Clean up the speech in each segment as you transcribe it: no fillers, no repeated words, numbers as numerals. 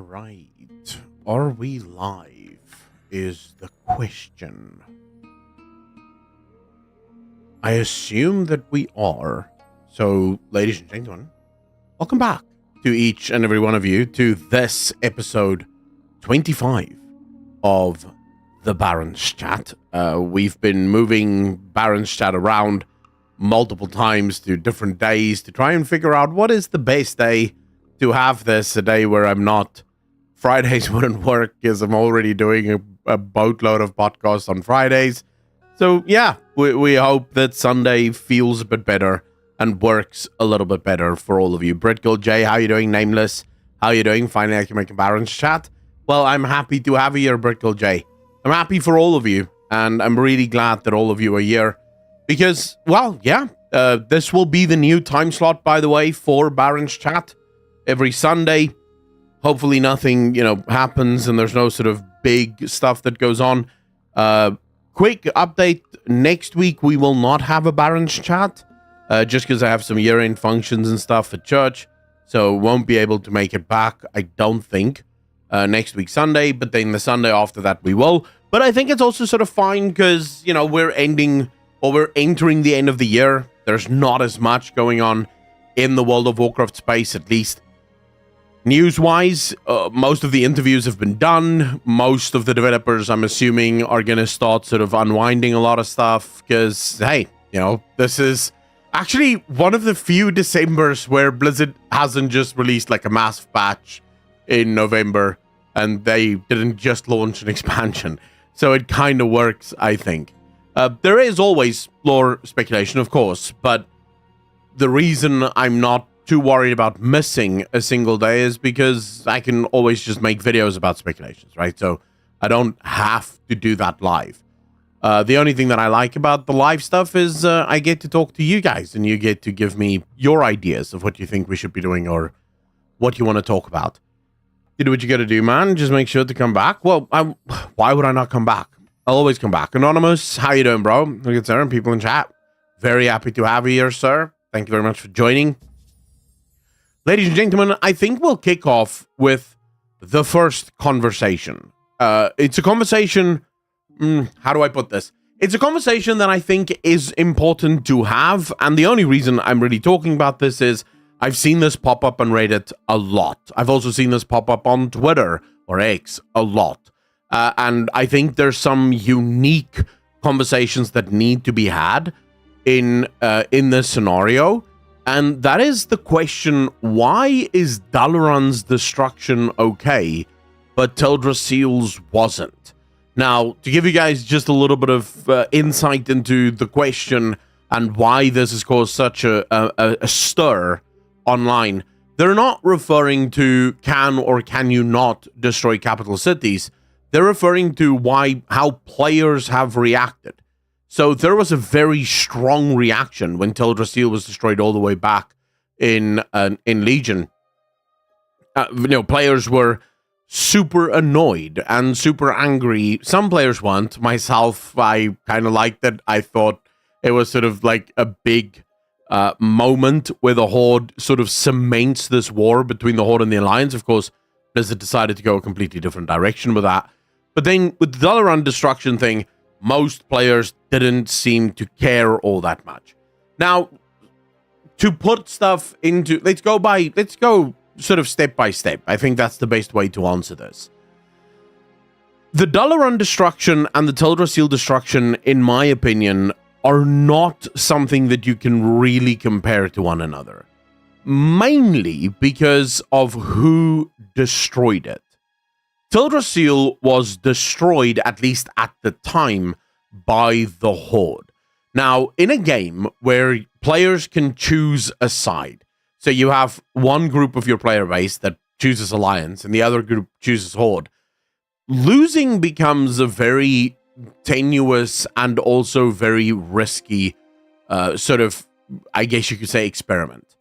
right. Are we live? Is the question. I assume that we are. So, ladies and gentlemen, welcome back to each and every one of you to this episode 25 of the Barrens Chat. We've been moving Barrens Chat around multiple times to different days to try and figure out what is the best day to have this, a day where I'm not. Fridays wouldn't work because I'm already doing a boatload of podcasts on Fridays. So yeah, we hope that Sunday feels a bit better and works a little bit better for all of you. Britgill J, how you doing? Nameless, how you doing? Finally, I can make a Barrens Chat. Well, I'm happy to have you here, Britgill J. I'm happy for all of you, and I'm really glad that all of you are here because, well, yeah, this will be the new time slot, by the way, for Barrens Chat. Every Sunday, hopefully nothing, happens and there's no sort of big stuff that goes on. Quick update, next week we will not have a Barrens Chat, just because I have some year-end functions and stuff at church, so won't be able to make it back, I don't think, next week Sunday, but then the Sunday after that we will. But I think it's also sort of fine because, we're entering the end of the year. There's not as much going on in the World of Warcraft space, at least news-wise. Most of the interviews have been done. Most of the developers, I'm assuming, are going to start sort of unwinding a lot of stuff because, hey, this is actually one of the few Decembers where Blizzard hasn't just released like a massive patch in November and they didn't just launch an expansion. So it kind of works, I think. There is always lore speculation, of course, but the reason I'm not too worried about missing a single day is because I can always just make videos about speculations, right? So I don't have to do that live. The only thing that I like about the live stuff is I get to talk to you guys and you get to give me your ideas of what you think we should be doing or what you want to talk about. You do what you got to do, man. Just make sure to come back. Well, why would I not come back? I'll always come back. Anonymous, how you doing, bro? Look at sir and people in chat. Very happy to have you here, sir. Thank you very much for joining. Ladies and gentlemen, I think we'll kick off with the first conversation. It's a conversation... how do I put this? It's a conversation that I think is important to have, and the only reason I'm really talking about this is I've seen this pop up on Reddit a lot. I've also seen this pop up on Twitter, or X, a lot. And I think there's some unique conversations that need to be had in this scenario. And that is the question, why is Dalaran's destruction okay, but Teldrassil's wasn't? Now, to give you guys just a little bit of insight into the question and why this has caused such a stir online, they're not referring to can or can you not destroy capital cities. They're referring to how players have reacted. So there was a very strong reaction when Teldrassil was destroyed all the way back in Legion. Players were super annoyed and super angry. Some players weren't. Myself, I kind of liked it. I thought it was sort of like a big moment where the Horde sort of cements this war between the Horde and the Alliance. Of course, Blizzard decided to go a completely different direction with that. But then with the Dalaran destruction thing, most players didn't seem to care all that much. Now, to put stuff into... Let's go sort of step by step. I think that's the best way to answer this. The Dalaran destruction and the Teldrassil destruction, in my opinion, are not something that you can really compare to one another. Mainly because of who destroyed it. Teldrassil was destroyed, at least at the time, by the Horde. Now, in a game where players can choose a side, so you have one group of your player base that chooses Alliance and the other group chooses Horde, losing becomes a very tenuous and also very risky sort of, I guess you could say, experiment.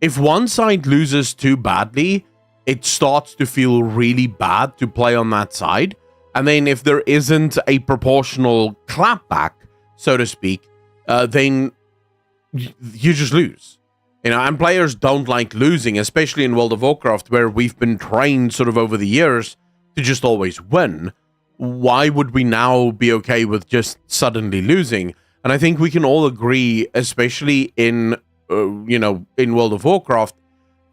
If one side loses too badly, it starts to feel really bad to play on that side. And then if there isn't a proportional clapback, so to speak, then you just lose. And players don't like losing, especially in World of Warcraft, where we've been trained sort of over the years to just always win. Why would we now be okay with just suddenly losing? And I think we can all agree, especially in World of Warcraft,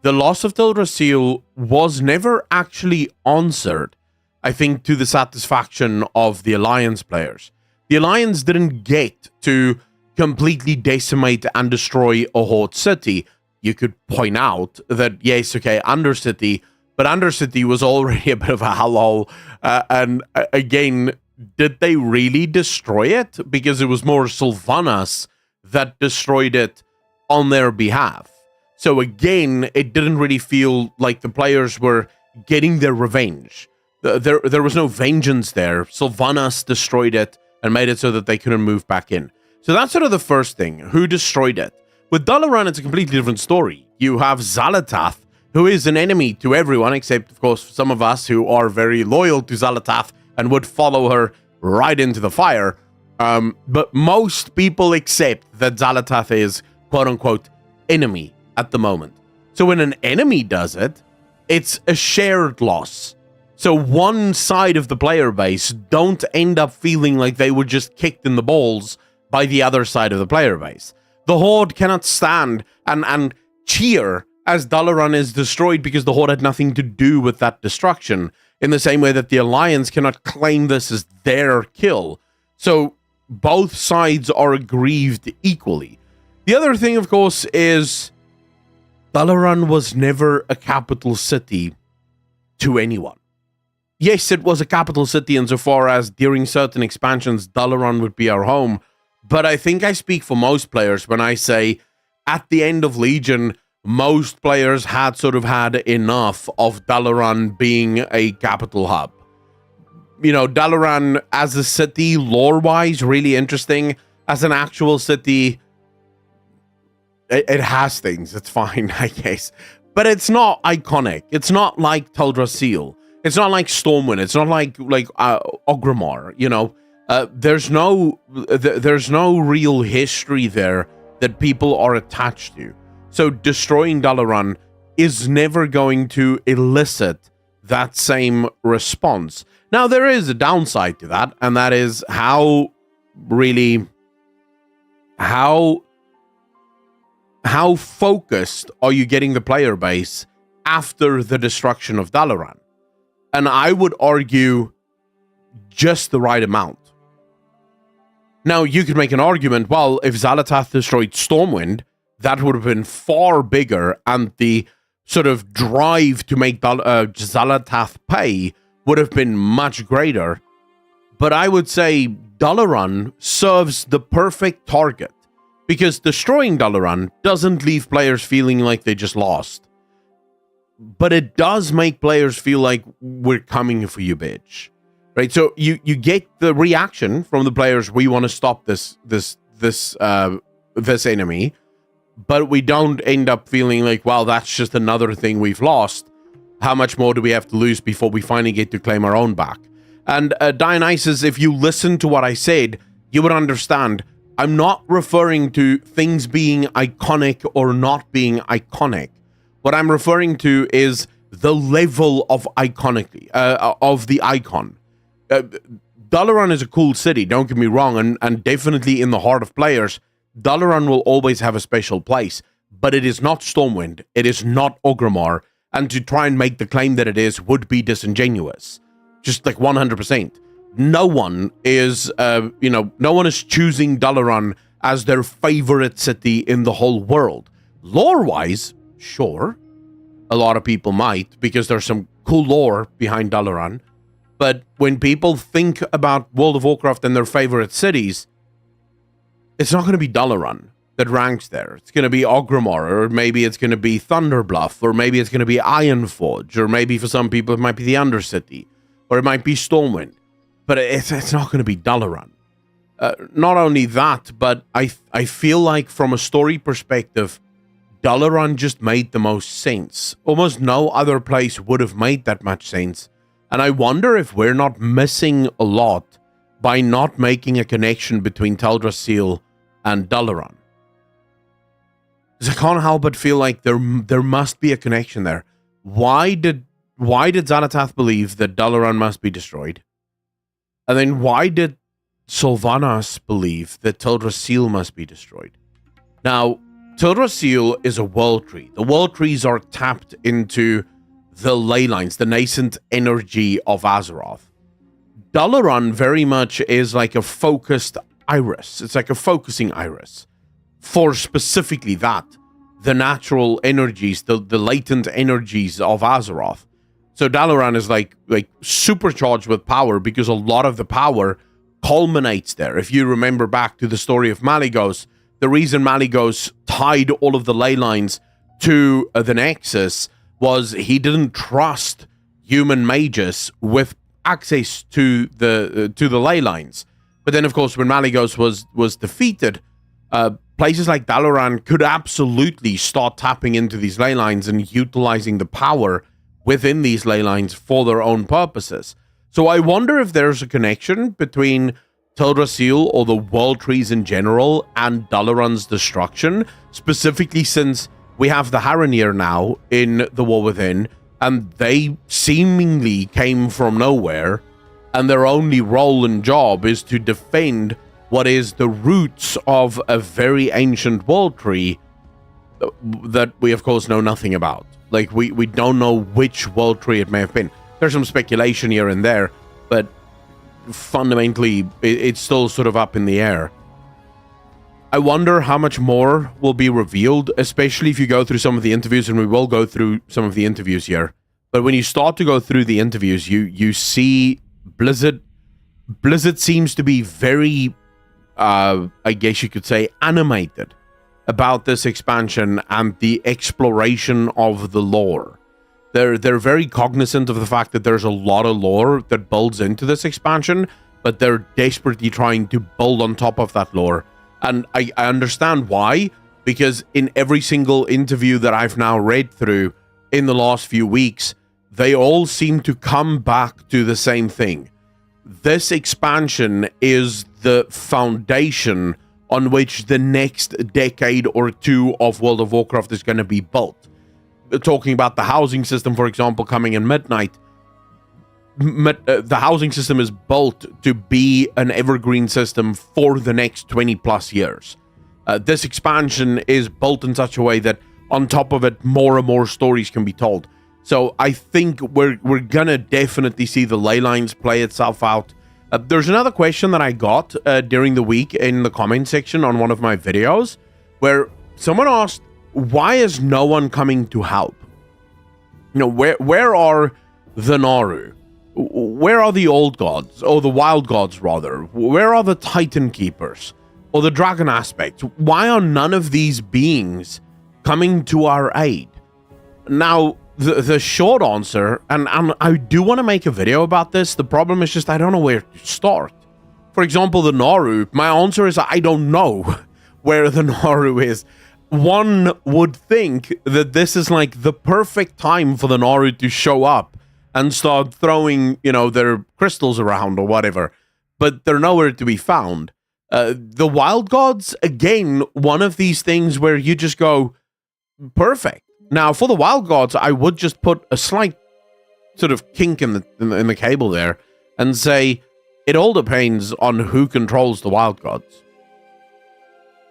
the loss of Teldrassil was never actually answered, I think, to the satisfaction of the Alliance players. The Alliance didn't get to completely decimate and destroy a Horde city. You could point out that, yes, okay, Undercity, but Undercity was already a bit of a hellhole. And again, did they really destroy it? Because it was more Sylvanas that destroyed it on their behalf. So again, it didn't really feel like the players were getting their revenge. There was no vengeance there. Sylvanas destroyed it and made it so that they couldn't move back in. So that's sort of the first thing. Who destroyed it? With Dalaran, it's a completely different story. You have Xal'atath, who is an enemy to everyone, except, of course, some of us who are very loyal to Xal'atath and would follow her right into the fire. But most people accept that Xal'atath is, quote-unquote, enemy at the moment. So when an enemy does it, it's a shared loss. So one side of the player base don't end up feeling like they were just kicked in the balls by the other side of the player base. The Horde cannot stand and cheer as Dalaran is destroyed because the Horde had nothing to do with that destruction, in the same way that the Alliance cannot claim this as their kill. So both sides are aggrieved equally. The other thing, of course, is Dalaran was never a capital city to anyone. Yes, it was a capital city insofar as during certain expansions, Dalaran would be our home. But I think I speak for most players when I say at the end of Legion, most players had sort of had enough of Dalaran being a capital hub. You know, Dalaran as a city, lore-wise, really interesting. As an actual city, it has things. It's fine, I guess. But it's not iconic. It's not like Teldrassil. It's not like Stormwind. It's not like Orgrimmar, you know. There's no real history there that people are attached to. So destroying Dalaran is never going to elicit that same response. Now, there is a downside to that, and that is how focused are you getting the player base after the destruction of Dalaran? And I would argue just the right amount. Now, you could make an argument, well, if Xal'atath destroyed Stormwind, that would have been far bigger, and the sort of drive to make Xal'atath pay would have been much greater. But I would say Dalaran serves the perfect target, because destroying Dalaran doesn't leave players feeling like they just lost. But it does make players feel like we're coming for you, bitch. Right? So you get the reaction from the players, we want to stop this enemy, but we don't end up feeling like, well, that's just another thing we've lost. How much more do we have to lose before we finally get to claim our own back? And Dionysus, if you listen to what I said, you would understand I'm not referring to things being iconic or not being iconic. What I'm referring to is the level of of the icon. Dalaran is a cool city, don't get me wrong, and definitely in the heart of players, Dalaran will always have a special place, but it is not Stormwind, it is not Orgrimmar, and to try and make the claim that it is would be disingenuous. Just like 100%. No one is, no one is choosing Dalaran as their favorite city in the whole world. Lore-wise, sure, a lot of people might, because there's some cool lore behind Dalaran. But when people think about World of Warcraft and their favorite cities, it's not going to be Dalaran that ranks there. It's going to be Orgrimmar, or maybe it's going to be Thunderbluff, or maybe it's going to be Ironforge, or maybe for some people it might be the Undercity, or it might be Stormwind. But it's not going to be Dalaran. Not only that, but I feel like from a story perspective, Dalaran just made the most sense. Almost no other place would have made that much sense. And I wonder if we're not missing a lot by not making a connection between Teldrassil and Dalaran. Because I can't help but feel like there must be a connection there. Why did Xanatath believe that Dalaran must be destroyed? And then why did Sylvanas believe that Teldrassil must be destroyed? Now, Teldrassil is a world tree. The world trees are tapped into the ley lines, the nascent energy of Azeroth. Dalaran very much is like a focused iris. It's like a focusing iris for specifically that, the natural energies, the latent energies of Azeroth. So Dalaran is like supercharged with power because a lot of the power culminates there. If you remember back to the story of Malygos, the reason Malygos tied all of the ley lines to the Nexus was he didn't trust human mages with access to the ley lines. But then, of course, when Malygos was defeated, places like Dalaran could absolutely start tapping into these ley lines and utilizing the power within these ley lines for their own purposes. So I wonder if there's a connection between Teldrassil or the world trees in general and Dalaran's destruction, specifically since we have the Haranir now in the War Within, and they seemingly came from nowhere, and their only role and job is to defend what is the roots of a very ancient world tree that we, of course, know nothing about. Like, we don't know which world tree it may have been. There's some speculation here and there, but fundamentally, it's still sort of up in the air. I wonder how much more will be revealed, especially if you go through some of the interviews, and we will go through some of the interviews here. But when you start to go through the interviews, you see Blizzard. Blizzard seems to be very, I guess you could say, animated about this expansion and the exploration of the lore. They're very cognizant of the fact that there's a lot of lore that builds into this expansion, but they're desperately trying to build on top of that lore. And I understand why, because in every single interview that I've now read through in the last few weeks, they all seem to come back to the same thing. This expansion is the foundation on which the next decade or two of World of Warcraft is going to be built. Talking about the housing system, for example, coming in Midnight, the housing system is built to be an evergreen system for the next 20 plus years. This expansion is built in such a way that on top of it, more and more stories can be told. So I think we're gonna definitely see the ley lines play itself out. There's another question that I got during the week in the comment section on one of my videos, where someone asked, why is no one coming to help? You know, where are the Naru? Where are the old gods, or the wild gods rather? Where are the Titan Keepers, or the Dragon Aspect? Why are none of these beings coming to our aid? Now, the short answer, and I do want to make a video about this, the problem is just I don't know where to start. For example, the Naru, my answer is I don't know where the Naru is. One would think that this is like the perfect time for the Naru to show up and start throwing, you know, their crystals around or whatever, but they're nowhere to be found. The wild gods, again, one of these things where you just go, perfect. Now, for the wild gods, I would just put a slight sort of kink in the cable there and say it all depends on who controls the wild gods.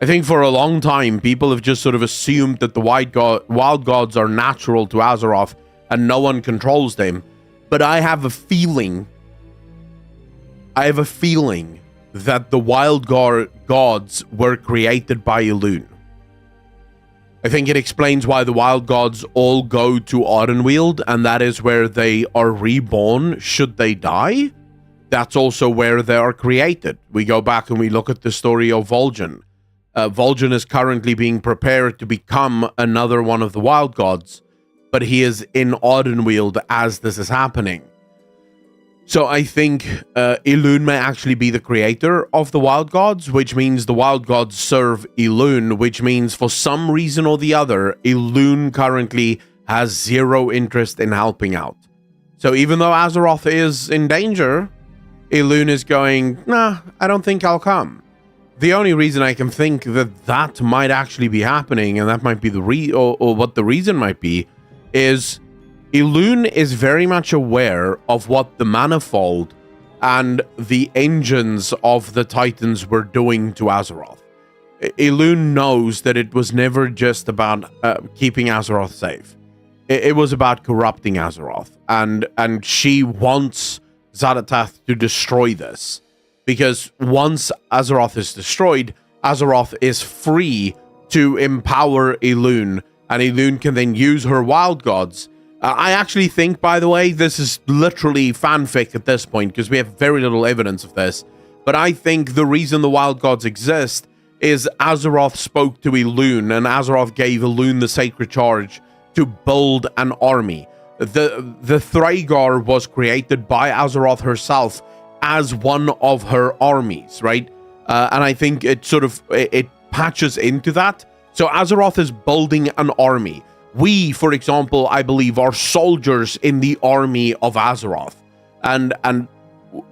I think for a long time, people have just sort of assumed that the wild gods are natural to Azeroth and no one controls them. But I have a feeling that the wild gods were created by Elune. I think it explains why the wild gods all go to Ardenweald, and that is where they are reborn should they die. That's also where they are created. We go back and we look at the story of Vol'jin. Vol'jin is currently being prepared to become another one of the wild gods, but he is in Ardenweald as this is happening. So I think Elune may actually be the creator of the wild gods, which means the wild gods serve Elune, which means for some reason or the other, Elune currently has zero interest in helping out. So even though Azeroth is in danger, Elune is going, nah, I don't think I'll come. the only reason I can think that that might actually be happening, and that might be the or what the reason might be, is Elune is very much aware of what the Manifold and the engines of the Titans were doing to Azeroth. Elune knows that it was never just about keeping Azeroth safe. It was about corrupting Azeroth, and she wants Xal'atath to destroy this, because once Azeroth is destroyed, Azeroth is free to empower Elune, and Elune can then use her wild gods. I actually think, by the way, this is literally fanfic at this point, because we have very little evidence of this, but I think the reason the wild gods exist is Azeroth spoke to Elune, and Azeroth gave Elune the sacred charge to build an army. The Thragar was created by Azeroth herself as one of her armies, right? And I think it patches into that. So Azeroth is building an army. We, for example, I believe, are soldiers in the army of Azeroth. And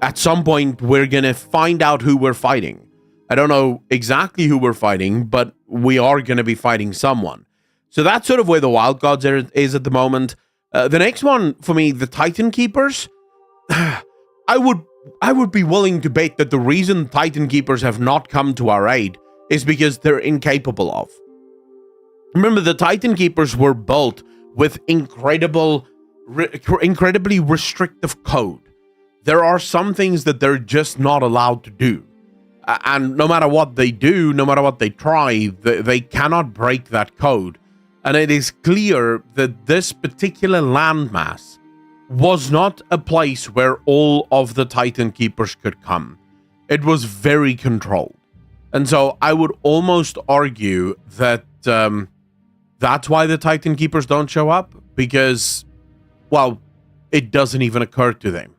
at some point, we're going to find out who we're fighting. I don't know exactly who we're fighting, but we are going to be fighting someone. So that's sort of where the Wild Gods is at the moment. The next one, for me, the Titan Keepers. I would be willing to bet that the reason Titan Keepers have not come to our aid is because they're incapable of. Remember, the Titan Keepers were built with incredibly restrictive code. There are some things that they're just not allowed to do. And no matter what they do, no matter what they try, they cannot break that code. And it is clear that this particular landmass was not a place where all of the Titan Keepers could come. It was very controlled. And so I would almost argue that that's why the Titan Keepers don't show up, because, well, it doesn't even occur to them.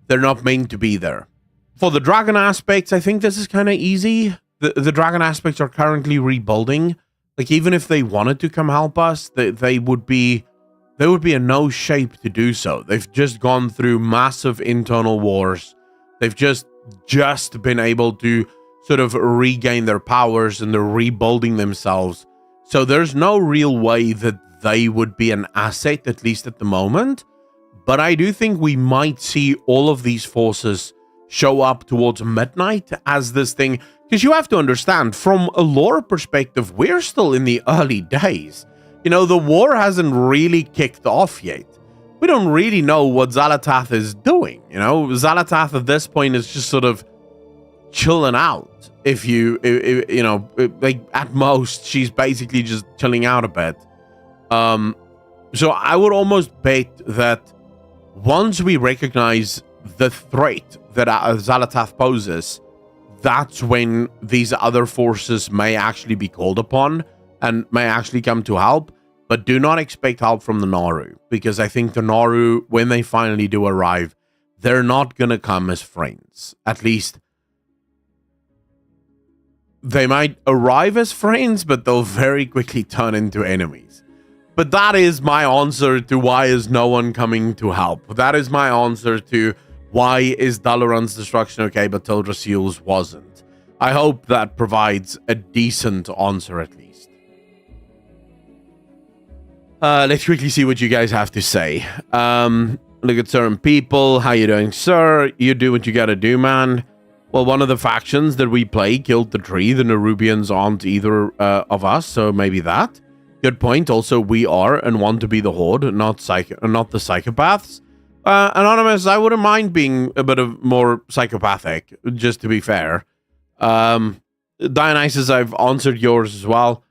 They're not meant to be there. For the dragon aspects, I think this is kind of easy. The dragon aspects are currently rebuilding. Like, even if they wanted to come help us, they would be in no shape to do so. They've just gone through massive internal wars. They've just been able to sort of regain their powers, and they're rebuilding themselves. So there's no real way that they would be an asset, at least at the moment. But I do think we might see all of these forces show up towards midnight as this thing. Because you have to understand, from a lore perspective, we're still in the early days. You know, the war hasn't really kicked off yet. We don't really know what Xal'atath is doing. You know, Xal'atath at this point is just sort of chilling out. If you know, like, at most, she's basically just chilling out a bit. So I would almost bet that once we recognize the threat that Xal'atath poses, that's when these other forces may actually be called upon and may actually come to help. But do not expect help from the Naru, because I think the Naru, when they finally do arrive, they're not going to come as friends. At least they might arrive as friends, but they'll very quickly turn into enemies. But that is my answer to why is no one coming to help. That is my answer to why is Dalaran's destruction okay, but Teldrassil's wasn't. I hope that provides a decent answer at least. Let's quickly see what you guys have to say. Look at certain people. How you doing, sir? You do what you gotta do, man. Well, one of the factions that we play killed the tree. The Nerubians aren't either of us, so maybe that. Good point. Also, we are and want to be the Horde, not the psychopaths. Anonymous, I wouldn't mind being a bit of more psychopathic, just to be fair. Dionysus, I've answered yours as well.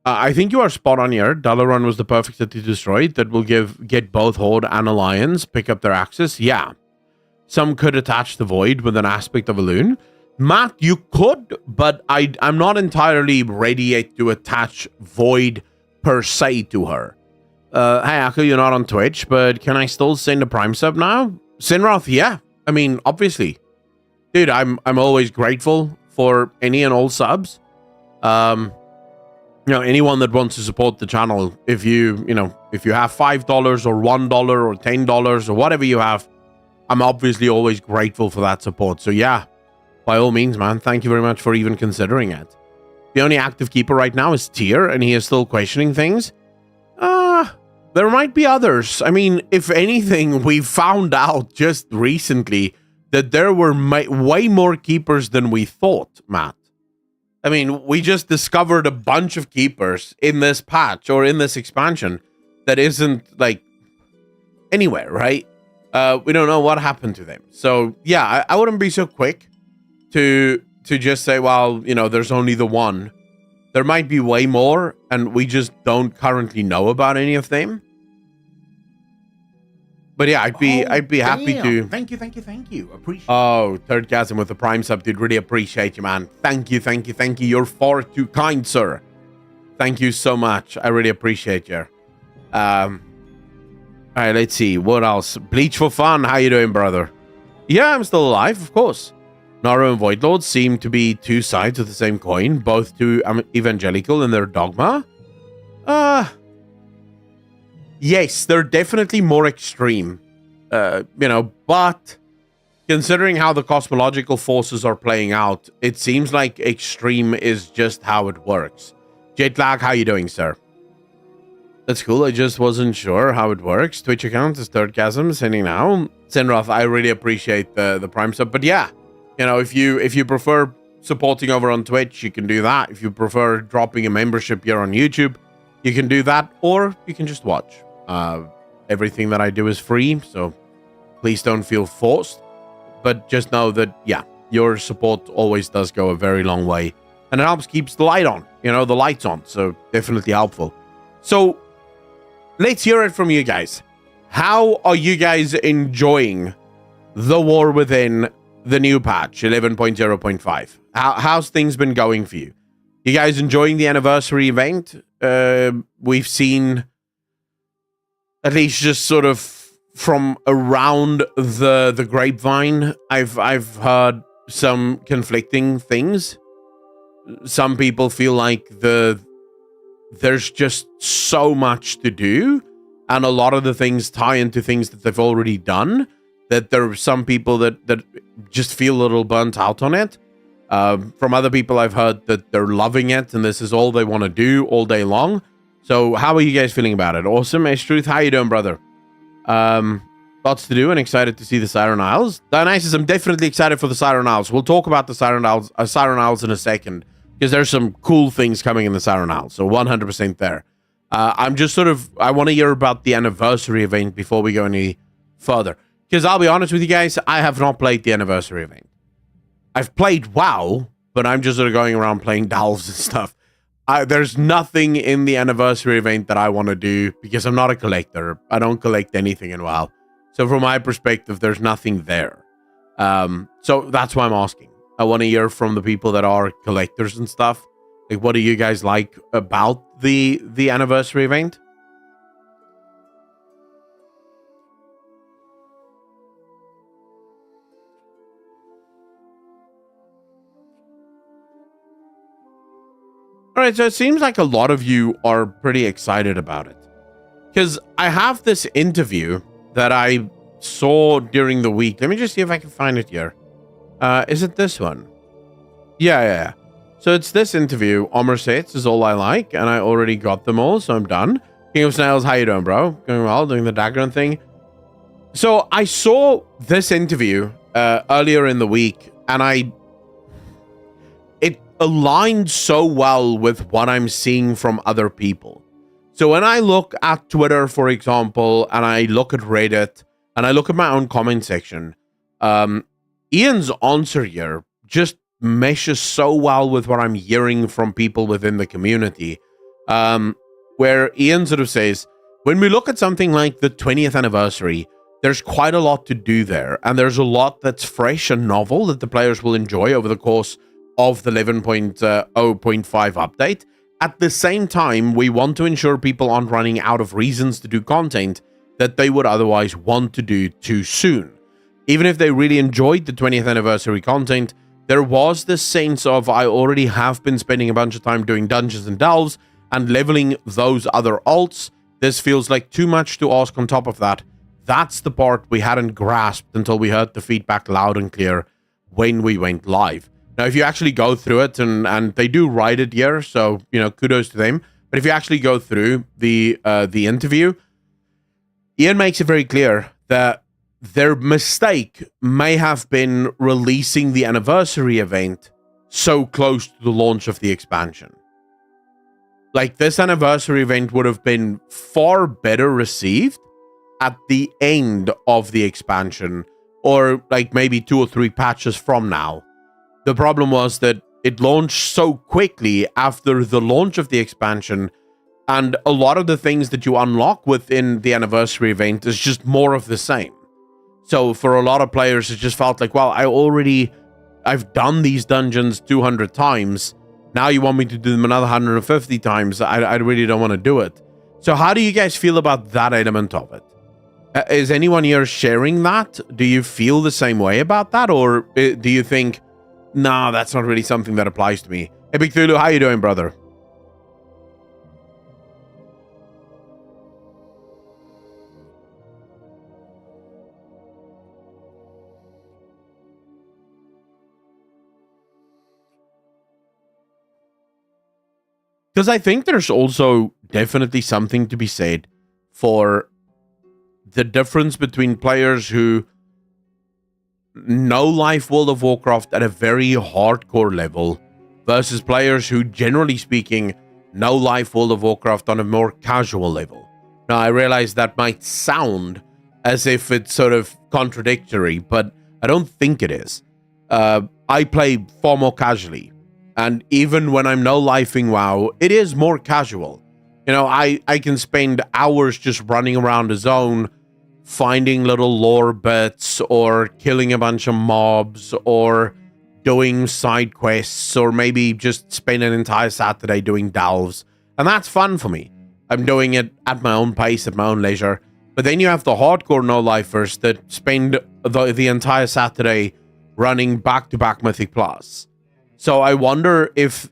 I think you are spot on here. Dalaran was the perfect city to destroy. That will get both Horde and Alliance pick up their axes. Yeah. Some could attach the Void with an aspect of Elune. Matt, you could, but I'm not entirely ready yet to attach Void per se to her. Hey, Akko, you're not on Twitch, but can I still send a Prime sub now? Sinroth, yeah. I mean, obviously. Dude, I'm always grateful for any and all subs. You know, anyone that wants to support the channel, if you have $5 or $1 or $10 or whatever you have, I'm obviously always grateful for that support. So yeah, by all means, man, thank you very much for even considering it. The only active keeper right now is Tyr, and he is still questioning things. There might be others. I mean, if anything, we found out just recently that there were way more keepers than we thought, Matt. I mean, we just discovered a bunch of keepers in this patch or in this expansion that isn't, like, anywhere, right? We don't know what happened to them. So, yeah, I wouldn't be so quick to just say, well, you know, there's only the one. There might be way more, and we just don't currently know about any of them. But yeah, I'd be happy to. Thank you. Appreciate. Oh, Third Chasm with the Prime sub, dude. Really appreciate you, man. Thank you. You're far too kind, sir. Thank you so much. I really appreciate you. All right, let's see. What else? Bleach for fun. How you doing, brother? Yeah, I'm still alive, of course. Naru and Voidlord seem to be two sides of the same coin, both too evangelical in their dogma. Yes, they're definitely more extreme, you know, but considering how the cosmological forces are playing out, it seems like extreme is just how it works. Jetlag, how you doing, sir? That's cool. I just wasn't sure how it works. Twitch account is Third Chasm, sending now. Senroth, I really appreciate the Prime sub, but yeah. You know, if you prefer supporting over on Twitch, you can do that. If you prefer dropping a membership here on YouTube, you can do that, or you can just watch. Everything that I do is free, so please don't feel forced. But just know that, yeah, your support always does go a very long way, and it helps keeps the light on. You know, the lights on, so definitely helpful. So let's hear it from you guys. How are you guys enjoying the War Within? The new patch, 11.0.5. How's things been going for you? You guys enjoying the anniversary event? We've seen, at least just sort of from around the grapevine, I've heard some conflicting things. Some people feel like there's just so much to do, and a lot of the things tie into things that they've already done. That there are some people that just feel a little burnt out on it. From other people, I've heard that they're loving it, and this is all they want to do all day long. So how are you guys feeling about it? Awesome. Truth, how you doing, brother? Lots to do and excited to see the Siren Isles. Dionysus, I'm definitely excited for the Siren Isles. We'll talk about the Siren Isles in a second, because there's some cool things coming in the Siren Isles. So 100% there. I'm just I want to hear about the anniversary event before we go any further. Because I'll be honest with you guys, I have not played the anniversary event. I've played WoW, but I'm just sort of going around playing delves and stuff. There's nothing in the anniversary event that I want to do because I'm not a collector. I don't collect anything in WoW. So from my perspective, there's nothing there. So that's why I'm asking. I want to hear from the people that are collectors and stuff. Like, what do you guys like about the anniversary event? All right, so it seems like a lot of you are pretty excited about it. Because I have this interview that I saw during the week. Let me just see if I can find it here. Is it this one? Yeah. So it's this interview. Omer sets is all I like, and I already got them all, so I'm done. King of Snails, how you doing, bro? Going well, doing the Dalaran thing. So I saw this interview earlier in the week, and it aligned so well with what I'm seeing from other people. So when I look at Twitter, for example, and I look at Reddit, and I look at my own comment section, Ian's answer here just meshes so well with what I'm hearing from people within the community, where Ian sort of says, when we look at something like the 20th anniversary, there's quite a lot to do there, and there's a lot that's fresh and novel that the players will enjoy over the course of the 11.0.5 update. At the same time, we want to ensure people aren't running out of reasons to do content that they would otherwise want to do too soon. Even if they really enjoyed the 20th anniversary content, there was this sense of, I already have been spending a bunch of time doing dungeons and delves and leveling those other alts. This feels like too much to ask on top of that. That's the part we hadn't grasped until we heard the feedback loud and clear. when we went live. Now, if you actually go through it, and they do write it here, so, kudos to them. But if you actually go through the interview, Ian makes it very clear that their mistake may have been releasing the anniversary event so close to the launch of the expansion. Like, this anniversary event would have been far better received at the end of the expansion, or like maybe 2 or 3 patches from now. The problem was that it launched so quickly after the launch of the expansion, and a lot of the things that you unlock within the anniversary event is just more of the same. So for a lot of players, it just felt like, well, I've done these dungeons 200 times. Now you want me to do them another 150 times. I really don't want to do it. So how do you guys feel about that element of it? Is anyone here sharing that? Do you feel the same way about that? Or do you think, nah, that's not really something that applies to me? Hey, Big Thulu, how you doing, brother? Because I think there's also definitely something to be said for the difference between players who know life World of Warcraft at a very hardcore level versus players who, generally speaking, know life World of Warcraft on a more casual level. Now, I realize that might sound as if it's sort of contradictory, but I don't think it is. I play far more casually. And even when I'm no-lifing WoW, it is more casual. I can spend hours just running around the zone, finding little lore bits, or killing a bunch of mobs, or doing side quests, or maybe just spend an entire Saturday doing delves. And that's fun for me. I'm doing it at my own pace, at my own leisure. But then you have the hardcore no-lifers that spend the entire Saturday running back-to-back Mythic Plus. So I wonder if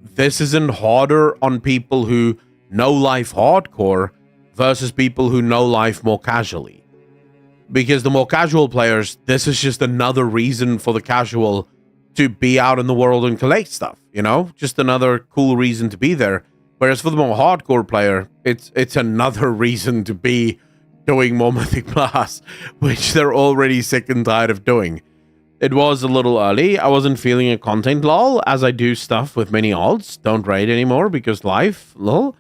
this isn't harder on people who know life hardcore versus people who know life more casually. Because the more casual players, this is just another reason for the casual to be out in the world and collect stuff, Just another cool reason to be there. Whereas for the more hardcore player, it's another reason to be doing more Mythic Plus, which they're already sick and tired of doing. It was a little early. I wasn't feeling a content lull as I do stuff with many alts. Don't raid anymore because life, lol.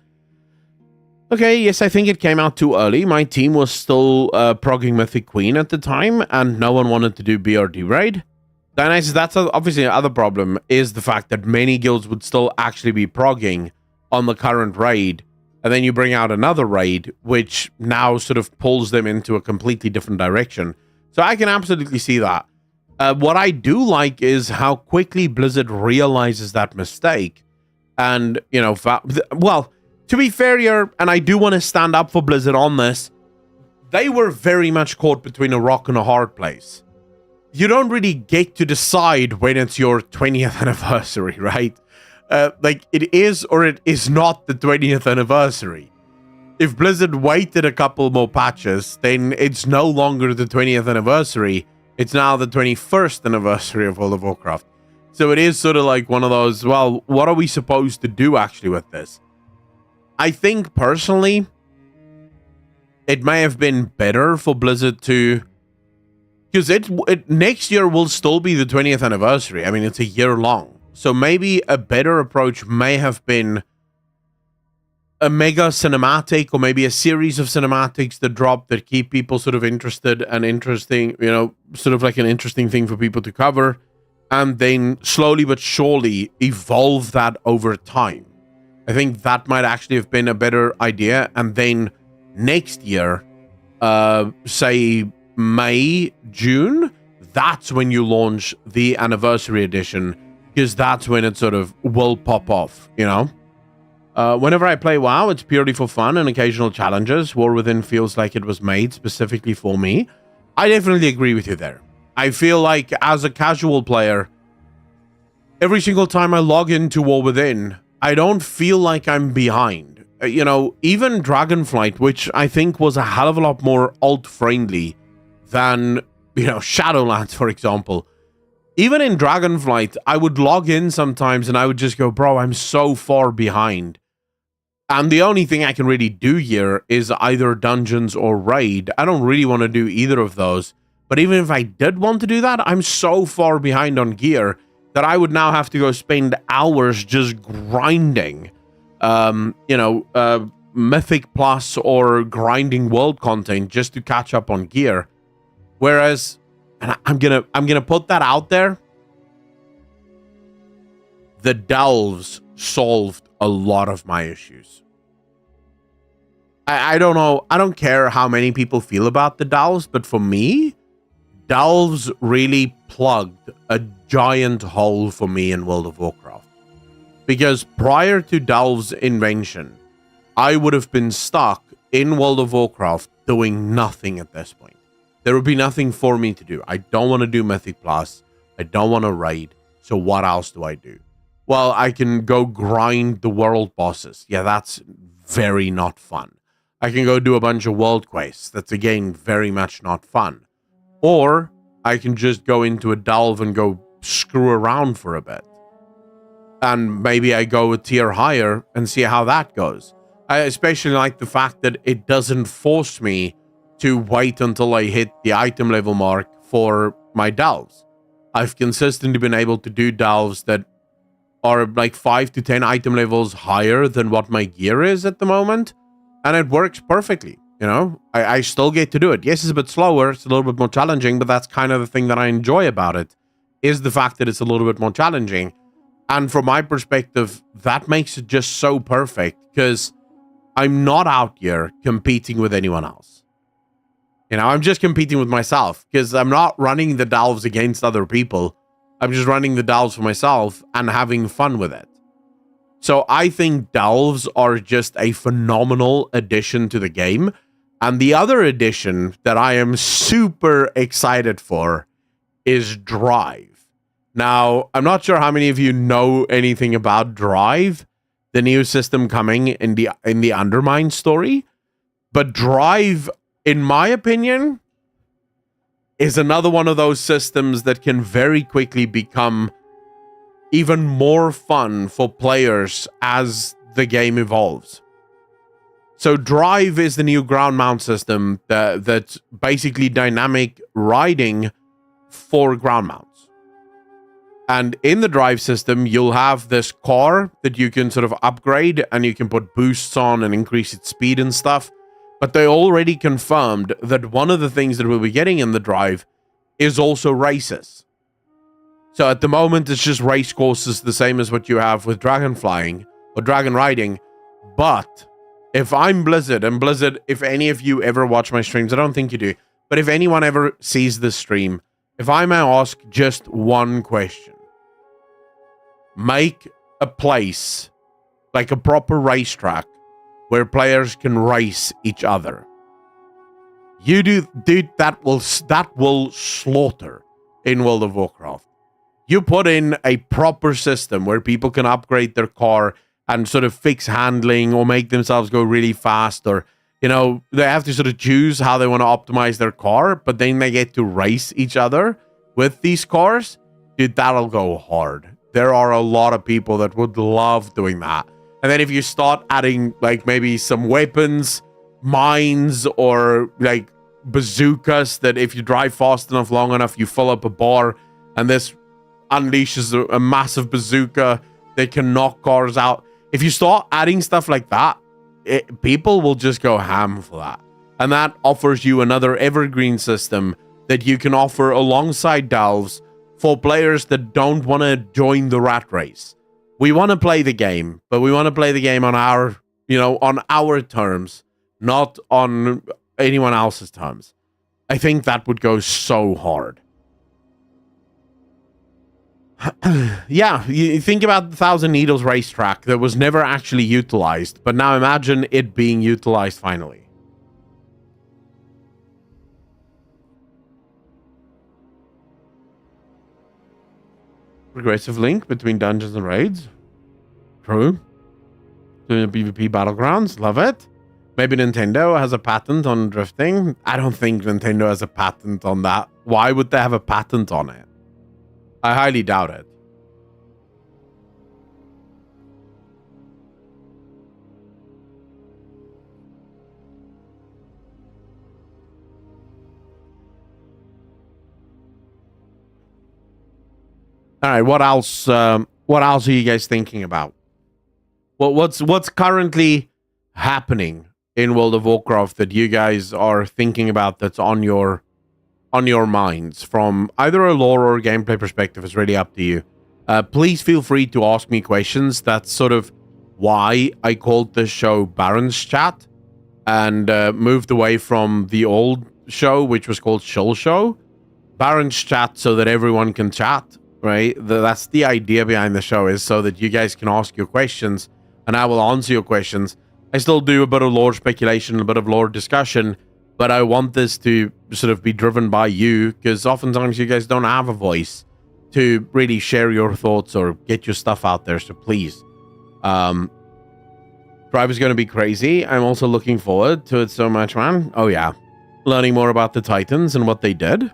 Okay, yes, I think it came out too early. My team was still progging Mythic Queen at the time, and no one wanted to do BRD raid. Dionysus, that's obviously another problem, is the fact that many guilds would still actually be progging on the current raid, and then you bring out another raid, which now sort of pulls them into a completely different direction. So I can absolutely see that. What I do like is how quickly Blizzard realizes that mistake. And, well, to be fair here, and I do want to stand up for Blizzard on this, they were very much caught between a rock and a hard place. You don't really get to decide when it's your 20th anniversary, right? Like, it is or it is not the 20th anniversary. If Blizzard waited a couple more patches, then it's no longer the 20th anniversary. It's now the 21st anniversary of World of Warcraft. So it is sort of like one of those, well, what are we supposed to do actually with this? I think personally, it may have been better for Blizzard to... Because it next year will still be the 20th anniversary. I mean, it's a year long. So maybe a better approach may have been a mega cinematic, or maybe a series of cinematics that drop that keep people sort of interested and interesting, sort of like an interesting thing for people to cover, and then slowly but surely evolve that over time. I think that might actually have been a better idea. And then next year, say May, June, that's when you launch the anniversary edition, because that's when it sort of will pop off, Whenever I play WoW, it's purely for fun and occasional challenges. War Within feels like it was made specifically for me. I definitely agree with you there. I feel like as a casual player, every single time I log into War Within, I don't feel like I'm behind. Even Dragonflight, which I think was a hell of a lot more alt-friendly than, Shadowlands, for example. even in Dragonflight, I would log in sometimes and I would just go, bro, I'm so far behind. And the only thing I can really do here is either dungeons or raid. I don't really want to do either of those. But even if I did want to do that, I'm so far behind on gear that I would now have to go spend hours just grinding, Mythic Plus or grinding world content just to catch up on gear. Whereas, and I'm gonna put that out there, the delves solved a lot of my issues. I don't know. I don't care how many people feel about the delves, but for me, delves really plugged a giant hole for me in World of Warcraft. Because prior to delves' invention, I would have been stuck in World of Warcraft doing nothing at this point. There would be nothing for me to do. I don't want to do Mythic Plus. I don't want to raid. So what else do I do? Well, I can go grind the world bosses. Yeah, that's very not fun. I can go do a bunch of world quests. That's, again, very much not fun. Or I can just go into a delve and go screw around for a bit. And maybe I go a tier higher and see how that goes. I especially like the fact that it doesn't force me to wait until I hit the item level mark for my delves. I've consistently been able to do delves that are like 5 to 10 item levels higher than what my gear is at the moment. And it works perfectly, you know? I still get to do it. Yes, it's a bit slower, it's a little bit more challenging, but that's kind of the thing that I enjoy about it, is the fact that it's a little bit more challenging. And from my perspective, that makes it just so perfect, because I'm not out here competing with anyone else. You know, I'm just competing with myself, because I'm not running the delves against other people. I'm just running the delves for myself and having fun with it. So I think delves are just a phenomenal addition to the game. And the other addition that I am super excited for is Drive. Now, I'm not sure how many of you know anything about Drive, the new system coming in the Undermine story. But Drive, in my opinion, is another one of those systems that can very quickly become even more fun for players as the game evolves. So Drive is the new ground mount system that's basically dynamic riding for ground mounts. And in the Drive system, you'll have this car that you can sort of upgrade, and you can put boosts on and increase its speed and stuff. But they already confirmed that one of the things that we'll be getting in the Drive is also races. So at the moment, it's just race courses, the same as what you have with dragon flying or dragon riding. But if I'm Blizzard, and Blizzard, if any of you ever watch my streams, I don't think you do, but if anyone ever sees this stream, if I may ask just one question, make a place, like a proper racetrack, where players can race each other. You do, dude, that will slaughter in World of Warcraft. You put in a proper system where people can upgrade their car and sort of fix handling or make themselves go really fast, or, you know, they have to sort of choose how they want to optimize their car, but then they get to race each other with these cars. Dude, that'll go hard. There are a lot of people that would love doing that. And then if you start adding, like, maybe some weapons, mines, or like bazookas that if you drive fast enough, long enough, you fill up a bar, and this unleashes a massive bazooka that can knock cars out. If you start adding stuff like that, people will just go ham for that. And that offers you another evergreen system that you can offer alongside delves for players that don't want to join the rat race. We want to play the game, but we want to play the game on our, on our terms, not on anyone else's terms. I think that would go so hard. Yeah, you think about the Thousand Needles racetrack that was never actually utilized, but now imagine it being utilized finally. Progressive link between dungeons and raids. True. Doing PvP battlegrounds. Love it. Maybe Nintendo has a patent on drifting. I don't think Nintendo has a patent on that. Why would they have a patent on it? I highly doubt it. All right, what else? What else are you guys thinking about? What's currently happening in World of Warcraft that you guys are thinking about? That's on your minds from either a lore or a gameplay perspective. Is really up to you. Please feel free to ask me questions. That's sort of why I called this show Barrens Chat and moved away from the old show, which was called Chill Show. Barrens Chat, so that everyone can chat. Right, that's the idea behind the show, is so that you guys can ask your questions and I will answer your questions. I still do a bit of lore speculation, a bit of lore discussion, but I want this to sort of be driven by you, because oftentimes you guys don't have a voice to really share your thoughts or get your stuff out there. So please, Drive is going to be crazy. I'm also looking forward to it so much, man. Oh yeah, learning more about the Titans and what they did.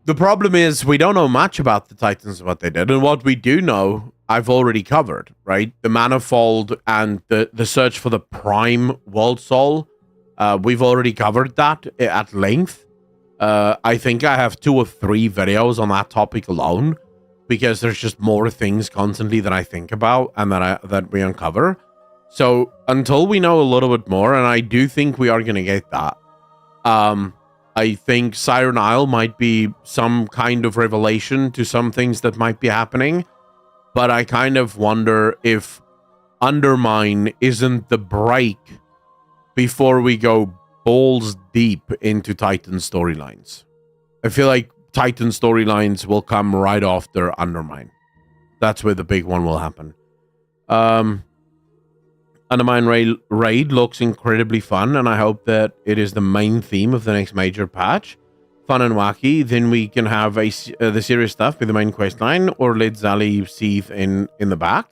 The problem is we don't know much about the Titans and what they did, and what we do know, I've already covered, right? The Manifold and the search for the Prime World Soul. We've already covered that at length. I think I have 2 or 3 videos on that topic alone, because there's just more things constantly that I think about and that we uncover. So until we know a little bit more, and I do think we are going to get that, I think Siren Isle might be some kind of revelation to some things that might be happening, but I kind of wonder if Undermine isn't the break before we go balls deep into Titan storylines. I feel like Titan storylines will come right after Undermine. That's where the big one will happen. Undermine Raid looks incredibly fun, and I hope that it is the main theme of the next major patch. Fun and wacky. Then we can have the serious stuff be the main quest line, or let Zali seethe in the back.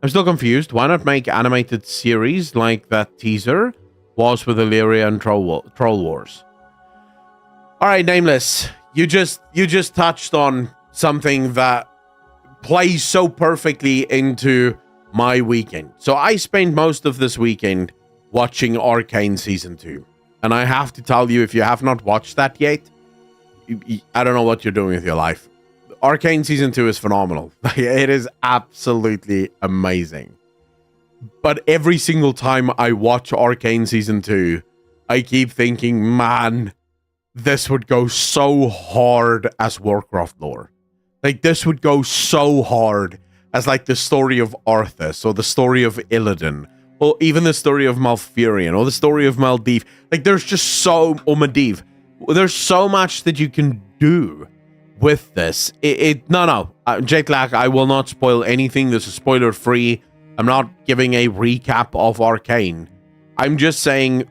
I'm still confused. Why not make animated series like that teaser was with Illyria and Troll Wars? All right, Nameless. You just touched on something that plays so perfectly into my weekend. So I spent most of this weekend watching Arcane Season 2. And I have to tell you, if you have not watched that yet, I don't know what you're doing with your life. Arcane Season 2 is phenomenal. It is absolutely amazing. But every single time I watch Arcane Season 2, I keep thinking, man, this would go so hard as Warcraft lore. Like, this would go so hard as, like, the story of Arthas, or the story of Illidan, or even the story of Malfurion, or the story of Maldiv. Like, there's just so... Or Medivh. There's so much that you can do with this. Jetlag, I will not spoil anything. This is spoiler-free. I'm not giving a recap of Arcane. I'm just saying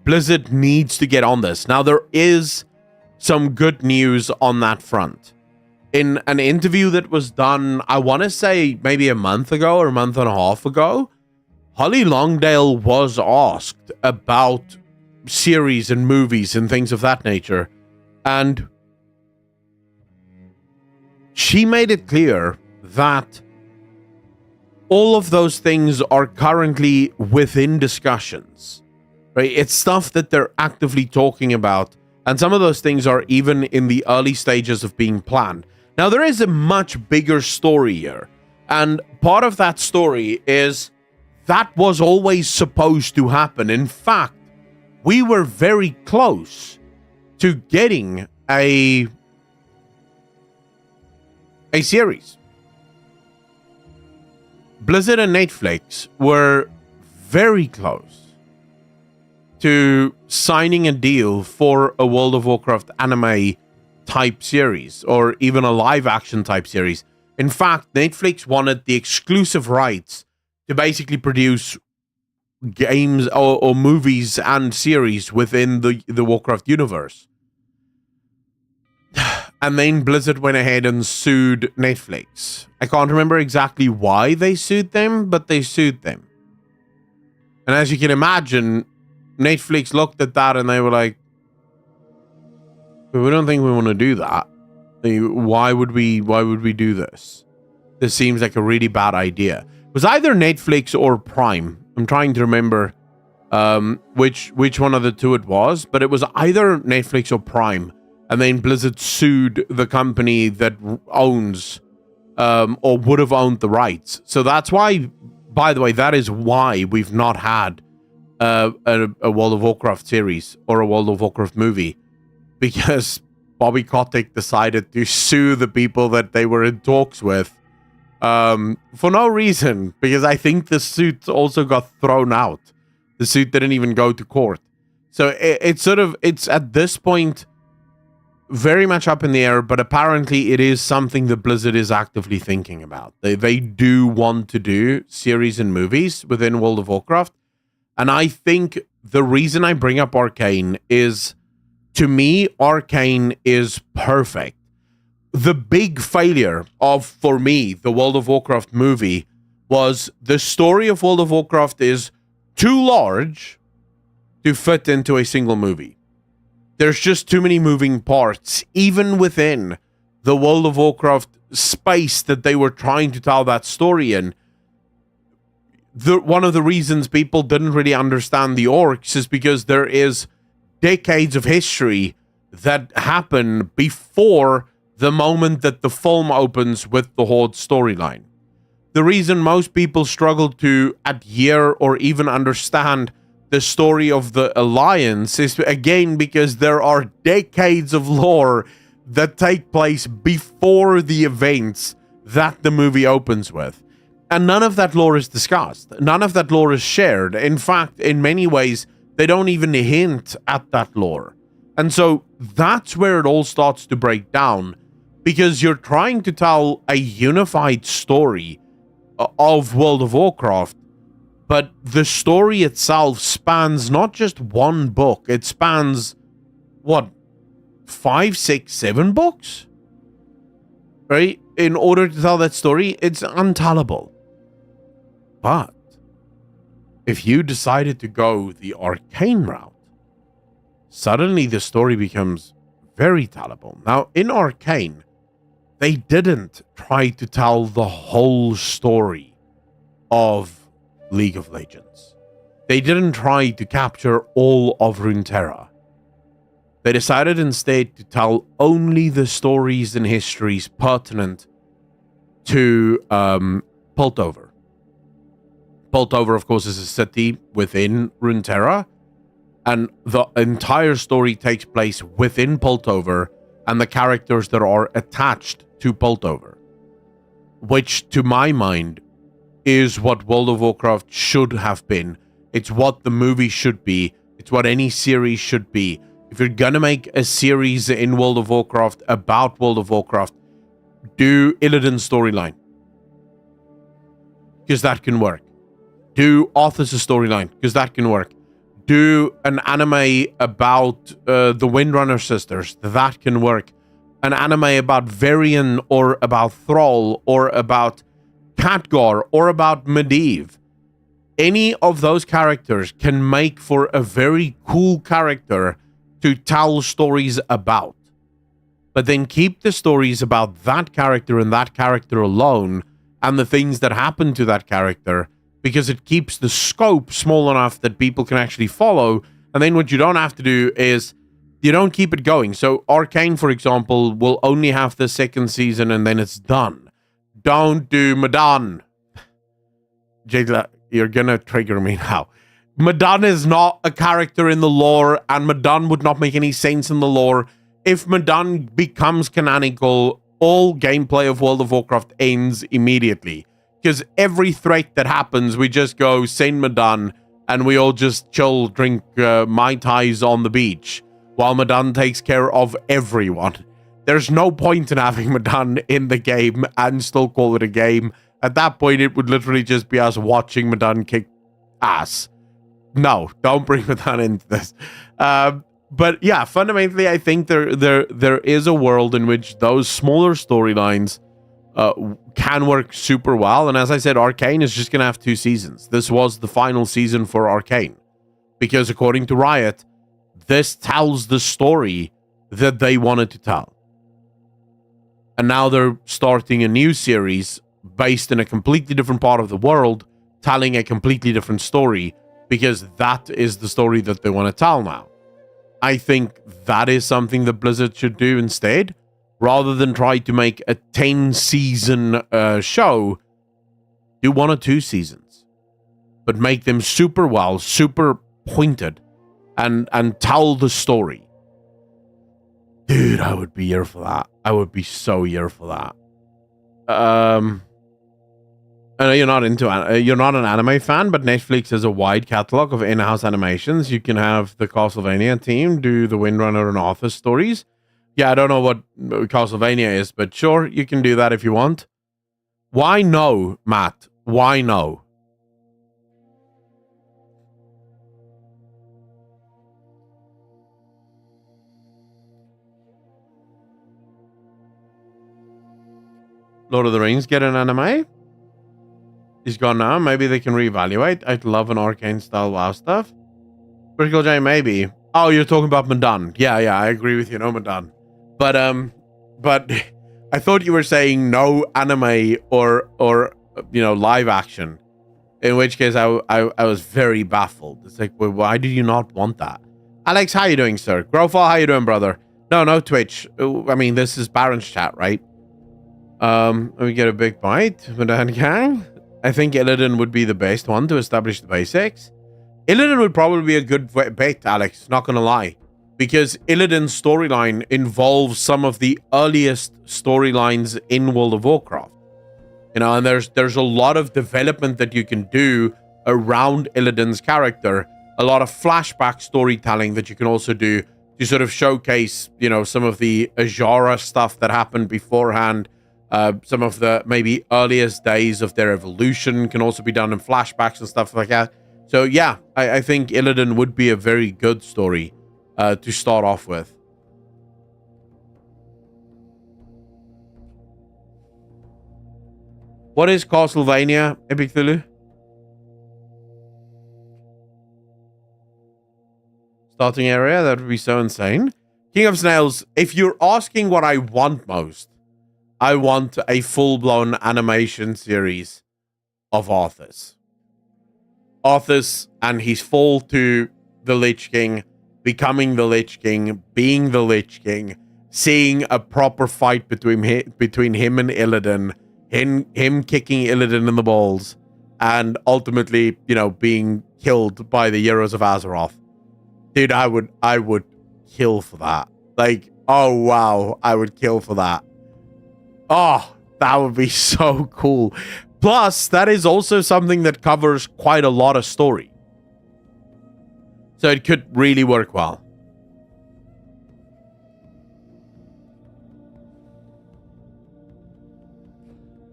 Blizzard needs to get on this. Now, there is some good news on that front. In an interview that was done, I want to say maybe a month ago or a month and a half ago, Holly Longdale was asked about series and movies and things of that nature. And she made it clear that all of those things are currently within discussions, right? It's stuff that they're actively talking about. And some of those things are even in the early stages of being planned. Now, there is a much bigger story here. And part of that story is that was always supposed to happen. In fact, we were very close to getting a series. Blizzard and Netflix were very close to signing a deal for a World of Warcraft anime type series, or even a live action type series. In fact, Netflix wanted the exclusive rights to basically produce games or movies and series within the Warcraft universe. And then Blizzard went ahead and sued Netflix. I can't remember exactly why they sued them, but they sued them. And as you can imagine, Netflix looked at that and they were like, we don't think we want to do that. Why would we do this? This seems like a really bad idea. It was either Netflix or Prime. I'm trying to remember which one of the two it was, but it was either Netflix or Prime. And then Blizzard sued the company that owns or would have owned the rights. So that's why, by the way, that is why we've not had a World of Warcraft series or a World of Warcraft movie, because Bobby Kotick decided to sue the people that they were in talks with for no reason, because I think the suit also got thrown out. The suit didn't even go to court. So it's at this point very much up in the air, but apparently it is something that Blizzard is actively thinking about. They do want to do series and movies within World of Warcraft. And I think the reason I bring up Arcane is, to me, Arcane is perfect. The big failure of, for me, the World of Warcraft movie was the story of World of Warcraft is too large to fit into a single movie. There's just too many moving parts, even within the World of Warcraft space that they were trying to tell that story in. One of the reasons people didn't really understand the orcs is because there is decades of history that happen before the moment that the film opens with the Horde storyline. The reason most people struggle to adhere or even understand the story of the Alliance is, again, because there are decades of lore that take place before the events that the movie opens with. And none of that lore is discussed. None of that lore is shared. In fact, in many ways, they don't even hint at that lore. And so that's where it all starts to break down, because you're trying to tell a unified story of World of Warcraft, but the story itself spans not just one book, it spans, 5, 6, 7 books? Right? In order to tell that story, it's untellable. But if you decided to go the Arcane route, suddenly the story becomes very tellable. Now, in Arcane, they didn't try to tell the whole story of League of Legends. They didn't try to capture all of Runeterra. They decided instead to tell only the stories and histories pertinent to Piltover. Piltover, of course, is a city within Runeterra, and the entire story takes place within Piltover and the characters that are attached to Piltover, which, to my mind, is what World of Warcraft should have been. It's what the movie should be. It's what any series should be. If you're gonna make a series in World of Warcraft about World of Warcraft, do Illidan's storyline, because that can work. Do Arthur's storyline, because that can work. Do an anime about the Windrunner sisters, that can work. An anime about Varian, or about Thrall, or about Khadgar, or about Medivh. Any of those characters can make for a very cool character to tell stories about. But then keep the stories about that character and that character alone, and the things that happen to that character, because it keeps the scope small enough that people can actually follow. And then what you don't have to do is, you don't keep it going. So Arcane, for example, will only have the second season and then it's done. Don't do Madan. Jayla, you're gonna trigger me now. Madan is not a character in the lore, and Madan would not make any sense in the lore. If Madan becomes canonical, all gameplay of World of Warcraft ends immediately. Because every threat that happens, we just go, send Madan, and we all just chill, drink Mai Tais on the beach, while Madan takes care of everyone. There's no point in having Madan in the game and still call it a game. At that point, it would literally just be us watching Madan kick ass. No, don't bring Madan into this. But yeah, fundamentally, I think there is a world in which those smaller storylines can work super well. And as I said, Arcane is just going to have 2 seasons. This was the final season for Arcane, because according to Riot, this tells the story that they wanted to tell. And now they're starting a new series based in a completely different part of the world, telling a completely different story, because that is the story that they want to tell now. I think that is something that Blizzard should do instead, rather than try to make a 10-season show. Do 1 or 2 seasons, but make them super well, super pointed, and tell the story. Dude, I would be here for that. I would be so here for that. I know you're not an anime fan, but Netflix has a wide catalog of in-house animations. You can have the Castlevania team do the Windrunner and Arthur stories. Yeah, I don't know what Castlevania is, but sure, you can do that if you want. Why no, Matt? Why no? Lord of the Rings get an anime? He's gone now. Maybe they can reevaluate. I'd love an arcane style WoW stuff. Critical J, maybe. Oh, you're talking about Madan. Yeah, I agree with you. No Madan. But I thought you were saying no anime or live action. In which case I was very baffled. It's like, well, why do you not want that? Alex, how you doing, sir? Growfall, how you doing, brother? No Twitch. I mean, this is Barrens Chat, right? Let me get a big bite. Madan Gang. I think Illidan would be the best one to establish the basics. Illidan would probably be a good bet, Alex, not gonna lie. Because Illidan's storyline involves some of the earliest storylines in World of Warcraft. And there's a lot of development that you can do around Illidan's character. A lot of flashback storytelling that you can also do to sort of showcase, some of the Azara stuff that happened beforehand. Some of the maybe earliest days of their evolution can also be done in flashbacks and stuff like that. So yeah, I think Illidan would be a very good story to start off with. What is Castlevania, Epic Thulu? Starting area, that would be so insane. King of Snails, if you're asking what I want most, I want a full-blown animation series of Arthas. Arthas and his fall to the Lich King, becoming the Lich King, being the Lich King, seeing a proper fight between him and Illidan, him kicking Illidan in the balls, and ultimately, being killed by the heroes of Azeroth. Dude, I would kill for that. Like, oh wow, I would kill for that. Oh, that would be so cool. Plus, that is also something that covers quite a lot of story. So it could really work well.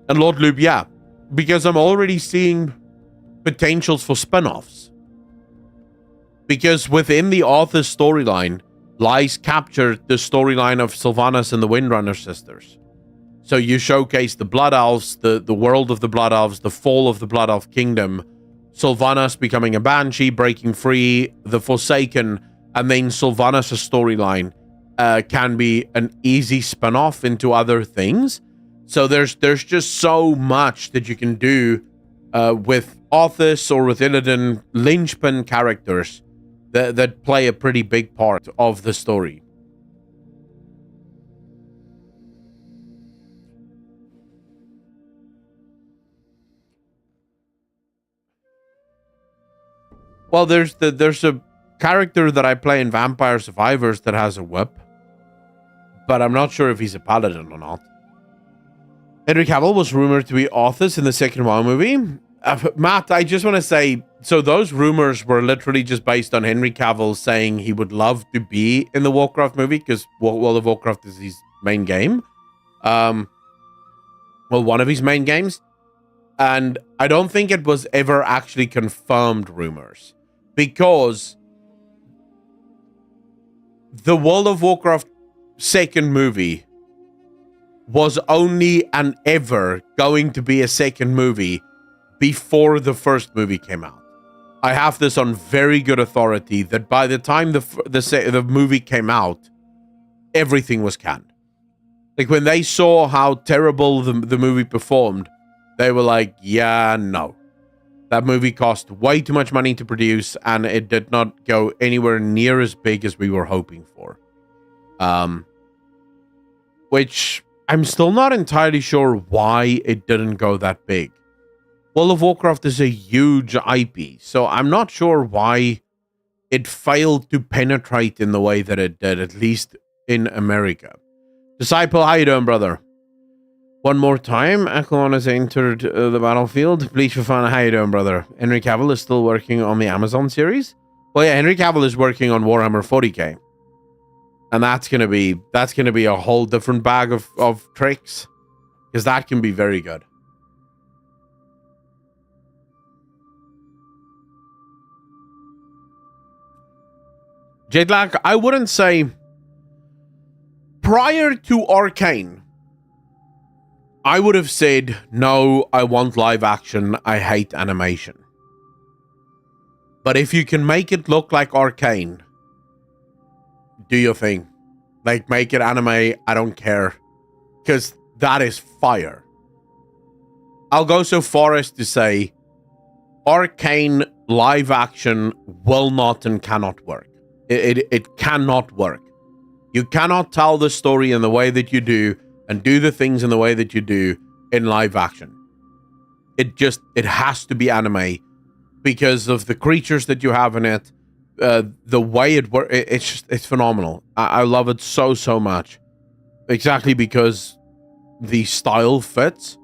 And Lord Loop, yeah. Because I'm already seeing potentials for spin-offs. Because within the Arthur's storyline lies captured the storyline of Sylvanas and the Windrunner sisters. So you showcase the Blood Elves, the world of the Blood Elves, the fall of the Blood Elf Kingdom, Sylvanas becoming a Banshee, breaking free, the Forsaken, and then Sylvanas' storyline can be an easy spin-off into other things. So there's just so much that you can do with Arthas or with Illidan, linchpin characters that play a pretty big part of the story. Well, there's a character that I play in Vampire Survivors that has a whip, but I'm not sure if he's a paladin or not. Henry Cavill was rumored to be Arthas in the second WoW movie. Matt, I just want to say, so those rumors were literally just based on Henry Cavill saying he would love to be in the Warcraft movie because World of Warcraft is his main game. Well, one of his main games. And I don't think it was ever actually confirmed rumors. Because the World of Warcraft second movie was only and ever going to be a second movie before the first movie came out. I have this on very good authority that by the time the movie came out, everything was canned. Like, when they saw how terrible the movie performed, they were like, yeah, no. That movie cost way too much money to produce, and it did not go anywhere near as big as we were hoping for. Which I'm still not entirely sure why it didn't go that big. World of Warcraft is a huge IP, so I'm not sure why it failed to penetrate in the way that it did, at least in America. Disciple, how you doing, brother? One more time, Aquilon has entered the battlefield. Bleach for fun, how you doing, brother? Henry Cavill is still working on the Amazon series. Well, yeah, Henry Cavill is working on Warhammer 40k. And that's gonna be a whole different bag of tricks. Because that can be very good. Jetlag, I wouldn't say prior to Arcane, I would have said, no, I want live action. I hate animation. But if you can make it look like Arcane, do your thing. Like, make it anime. I don't care. Because that is fire. I'll go so far as to say Arcane live action will not and cannot work. It cannot work. You cannot tell the story in the way that you do and do the things in the way that you do in live action. It has to be anime because of the creatures that you have in it, the way it works. It's phenomenal. I love it so much. Exactly because the style fits.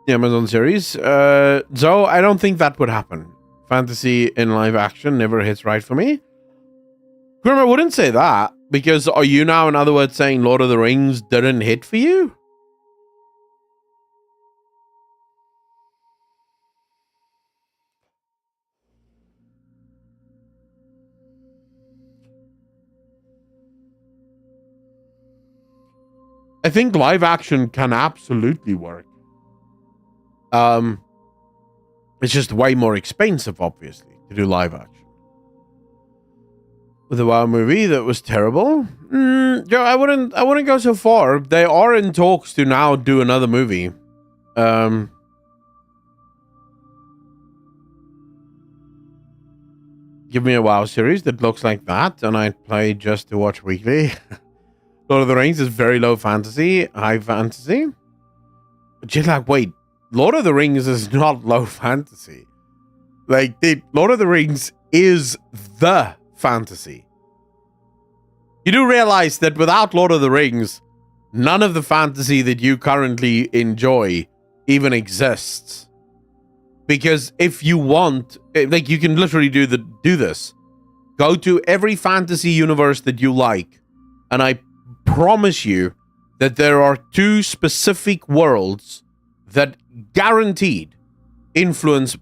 The Amazon series. So I don't think that would happen. Fantasy in live action never hits right for me. Grim, I wouldn't say that, because are you now, in other words, saying Lord of the Rings didn't hit for you? I think live action can absolutely work. It's just way more expensive, obviously, to do live action. With the WoW movie that was terrible, Joe, I wouldn't go so far. They are in talks to now do another movie. Give me a WoW series that looks like that, and I'd play just to watch weekly. Lord of the Rings is very low fantasy, high fantasy. Just like, wait, Lord of the Rings is not low fantasy. Like, Lord of the Rings is the fantasy. You do realize that without Lord of the Rings, none of the fantasy that you currently enjoy even exists. Because if you want, like, you can literally do this. Go to every fantasy universe that you like, and I promise you that there are 2 specific worlds that guaranteed influence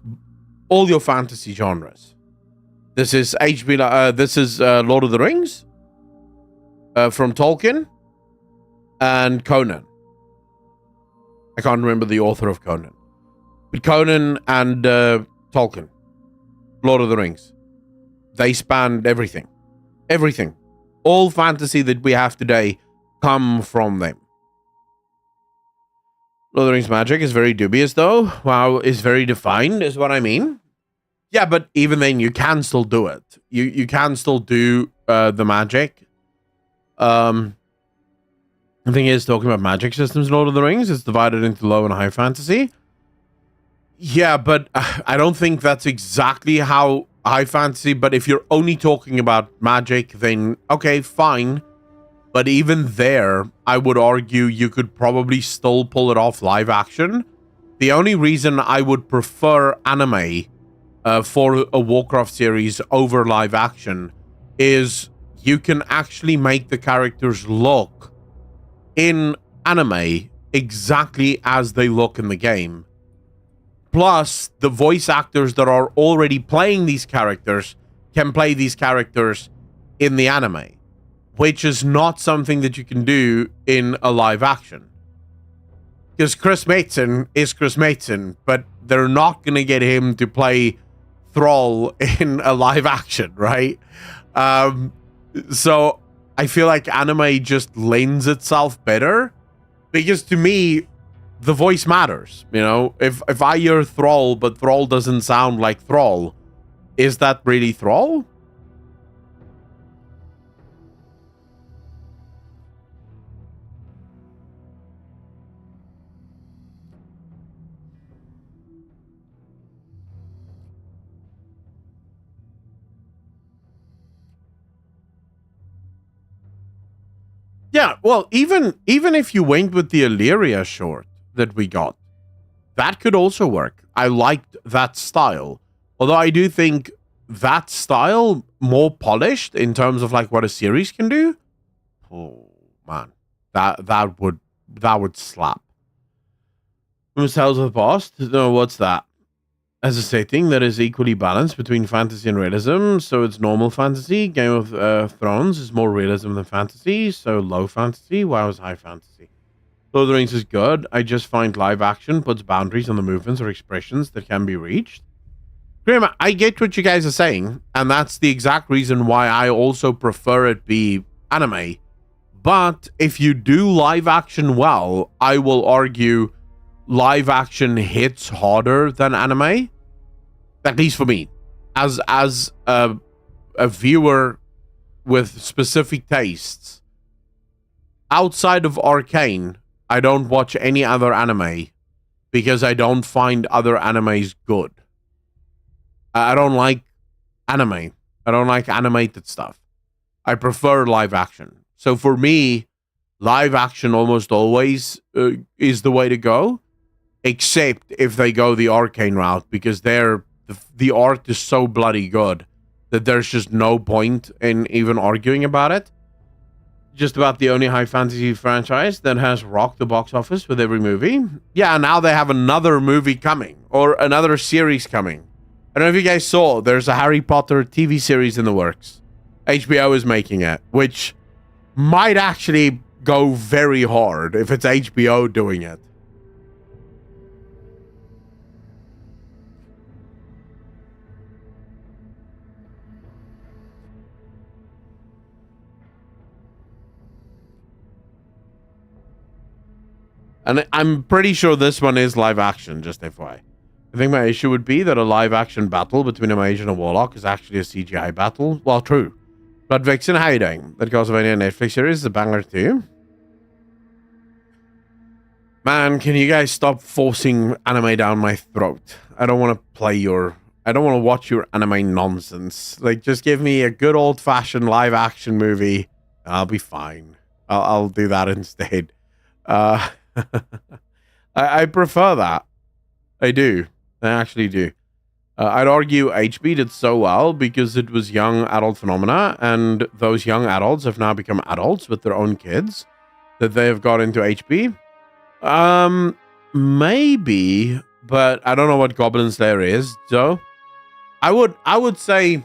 all your fantasy genres. This is Lord of the Rings from Tolkien and Conan. I can't remember the author of Conan, but Conan and Tolkien, Lord of the Rings, they spanned everything. All fantasy that we have today come from them. Lord of the Rings magic is very dubious, though. WoW is very defined, is what I mean. Yeah, but even then, you can still do it. You can still do the magic. The thing is, talking about magic systems in Lord of the Rings, it's divided into low and high fantasy. Yeah, but I don't think that's exactly how high fantasy, but if you're only talking about magic, then okay, fine. But even there, I would argue you could probably still pull it off live action. The only reason I would prefer anime for a Warcraft series over live action is you can actually make the characters look in anime exactly as they look in the game. Plus, the voice actors that are already playing these characters can play these characters in the anime, which is not something that you can do in a live action. Because Chris Mason is Chris Mason, but they're not going to get him to play Thrall in a live action, right? So I feel like anime just lends itself better because to me, the voice matters. You know, if I hear Thrall, but Thrall doesn't sound like Thrall, is that really Thrall? Yeah, well, even if you went with the Illyria short that we got, that could also work. I liked that style. Although I do think that style more polished in terms of like what a series can do. Oh man. That would slap. Tales of the Past? No, what's that? As a setting that is equally balanced between fantasy and realism, so it's normal fantasy. Game of Thrones is more realism than fantasy, so low fantasy. WoW is high fantasy. Lord of the Rings is good. I just find live action puts boundaries on the movements or expressions that can be reached. Graham, I get what you guys are saying, and that's the exact reason why I also prefer it be anime. But if you do live action well, I will argue live action hits harder than anime, at least for me, as a viewer with specific tastes. Outside of Arcane, I don't watch any other anime because I don't find other animes good. I don't like anime. I don't like animated stuff. I prefer live action. So for me, live action almost always is the way to go. Except if they go the Arcane route, because the art is so bloody good that there's just no point in even arguing about it. Just about the only high fantasy franchise that has rocked the box office with every movie. Yeah, now they have another movie coming, or another series coming. I don't know if you guys saw, there's a Harry Potter TV series in the works. HBO is making it, which might actually go very hard if it's HBO doing it. And I'm pretty sure this one is live action, just FYI. I think my issue would be that a live action battle between a mage and a warlock is actually a CGI battle. Well, true. Blood Vixen, how you doing? That Castlevania Netflix series is a banger too. Man, can you guys stop forcing anime down my throat? I don't want to I don't want to watch your anime nonsense. Like, just give me a good old-fashioned live-action movie. I'll be fine. I'll do that instead. I prefer that. I do. I actually do. I'd argue HB did so well because it was young adult phenomena, and those young adults have now become adults with their own kids that they have got into HB. Maybe, but I don't know what Goblin Slayer is, so I would say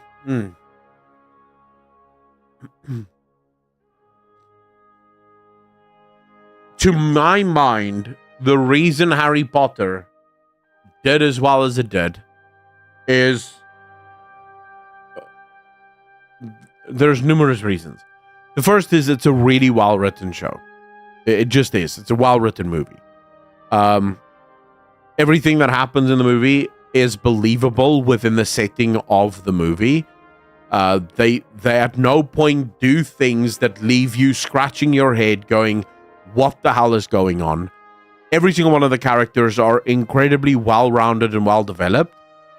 to my mind, the reason Harry Potter did as well as it did is there's numerous reasons. The first is it's a really well-written show. It just is. It's a well-written movie. Everything that happens in the movie is believable within the setting of the movie. They at no point do things that leave you scratching your head going, what the hell is going on? Every single one of the characters are incredibly well-rounded and well-developed.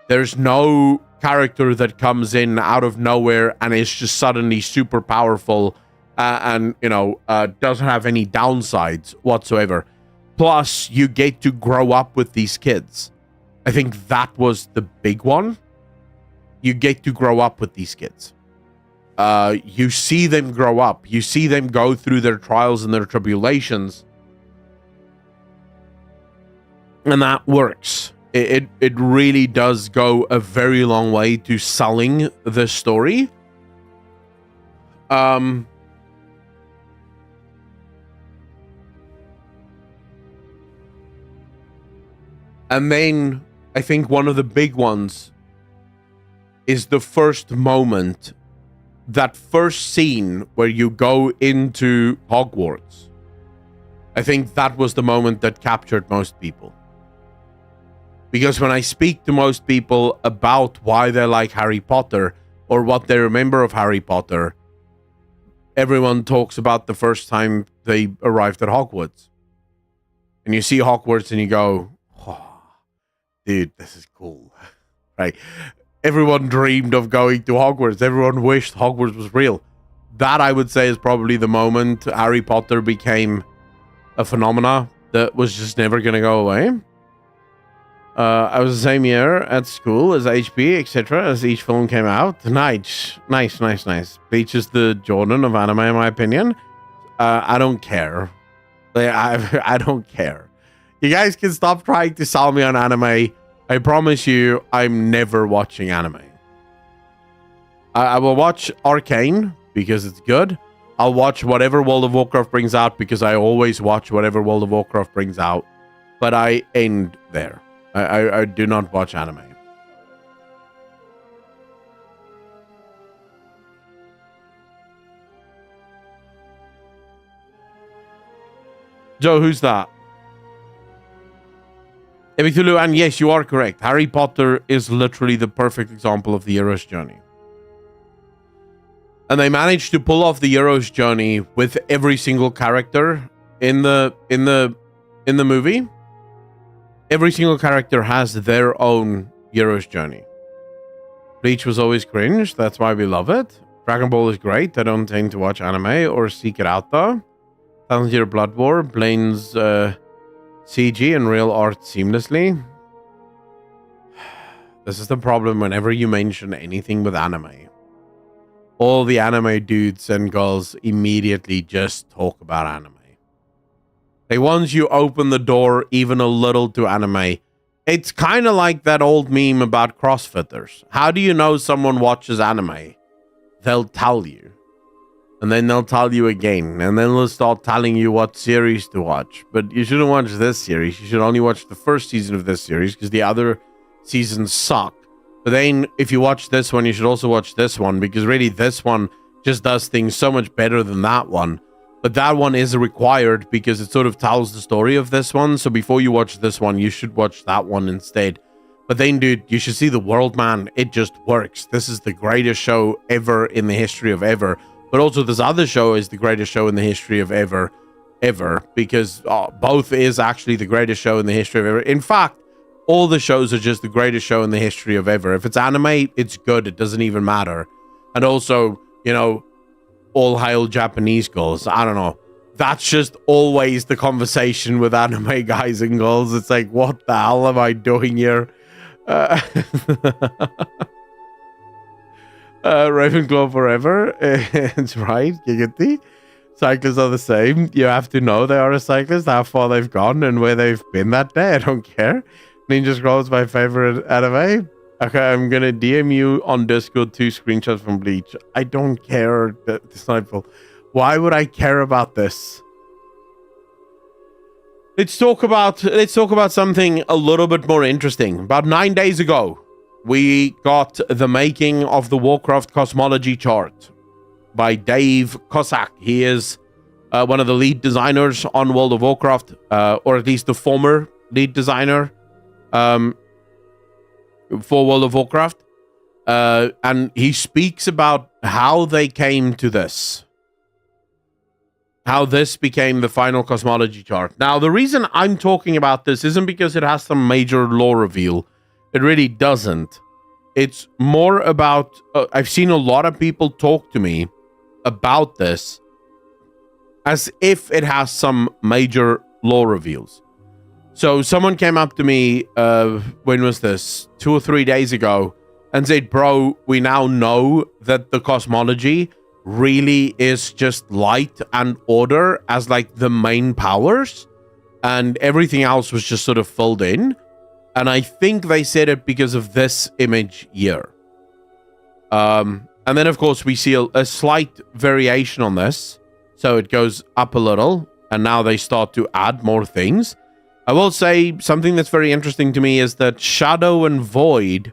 There's no character that comes in out of nowhere and is just suddenly super powerful and, doesn't have any downsides whatsoever. Plus, you get to grow up with these kids. I think that was the big one. You get to grow up with these kids. You see them grow up. You see them go through their trials and their tribulations. And that works. It really does go a very long way to selling the story. And then I think one of the big ones is the first moment that first scene where you go into Hogwarts, I think that was the moment that captured most people. Because when I speak to most people about why they like Harry Potter or what they remember of Harry Potter, everyone talks about the first time they arrived at Hogwarts. And you see Hogwarts and you go, oh, dude, this is cool. Right? Everyone dreamed of going to Hogwarts. Everyone wished Hogwarts was real. That, I would say, is probably the moment Harry Potter became a phenomena that was just never going to go away. I was the same year at school as HP, etc. as each film came out. Nice. Bleach is the Jordan of anime, in my opinion. I don't care. I don't care. You guys can stop trying to sell me on anime. I promise you, I'm never watching anime. I will watch Arcane because it's good. I'll watch whatever World of Warcraft brings out because I always watch whatever World of Warcraft brings out. But I end there. I do not watch anime. Joe, who's that? Ebitulu, and yes, you are correct. Harry Potter is literally the perfect example of the hero's journey. And they managed to pull off the hero's journey with every single character in the movie. Every single character has their own hero's journey. Bleach was always cringe. That's why we love it. Dragon Ball is great. I don't tend to watch anime or seek it out though. Thousand Year Blood War blends CG and real art seamlessly. This is the problem whenever you mention anything with anime. All the anime dudes and girls immediately just talk about anime. Like once you open the door even a little to anime, it's kind of like that old meme about CrossFitters. How do you know someone watches anime? They'll tell you. And then they'll tell you again. And then they'll start telling you what series to watch. But you shouldn't watch this series. You should only watch the first season of this series because the other seasons suck. But then if you watch this one, you should also watch this one because really this one just does things so much better than that one. But that one is required because it sort of tells the story of this one. So before you watch this one, you should watch that one instead. But then, dude, you should see The World, man. It just works. This is the greatest show ever in the history of ever. But also this other show is the greatest show in the history of ever. Because both is actually the greatest show in the history of ever. In fact, all the shows are just the greatest show in the history of ever. If it's anime, it's good. It doesn't even matter. And also, you know, all hail Japanese girls. I don't know. That's just always the conversation with anime guys and girls. It's like, what the hell am I doing here? Ravenclaw forever. It's right, Giggity. Cyclists are the same. You have to know they are a cyclist, how far they've gone and where they've been that day. I don't care. Ninja Scroll is my favorite anime. Okay, I'm gonna DM you on Discord 2 screenshots from Bleach. I don't care, Disciple. Why would I care about this? Let's talk about something a little bit more interesting. About 9 days ago, we got the making of the Warcraft cosmology chart by Dave Cossack. He is one of the lead designers on World of Warcraft, or at least the former lead designer for World of Warcraft. And he speaks about how they came to this. How this became the final cosmology chart. Now, the reason I'm talking about this isn't because it has some major lore reveal. It really doesn't. It's more about... I've seen a lot of people talk to me about this as if it has some major lore reveals. So someone came up to me, when was this? 2 or 3 days ago, and said, bro, we now know that the cosmology really is just light and order as like the main powers, and everything else was just sort of filled in. And I think they said it because of this image here. And then, of course, we see a slight variation on this. So it goes up a little, and now they start to add more things. I will say something that's very interesting to me is that Shadow and Void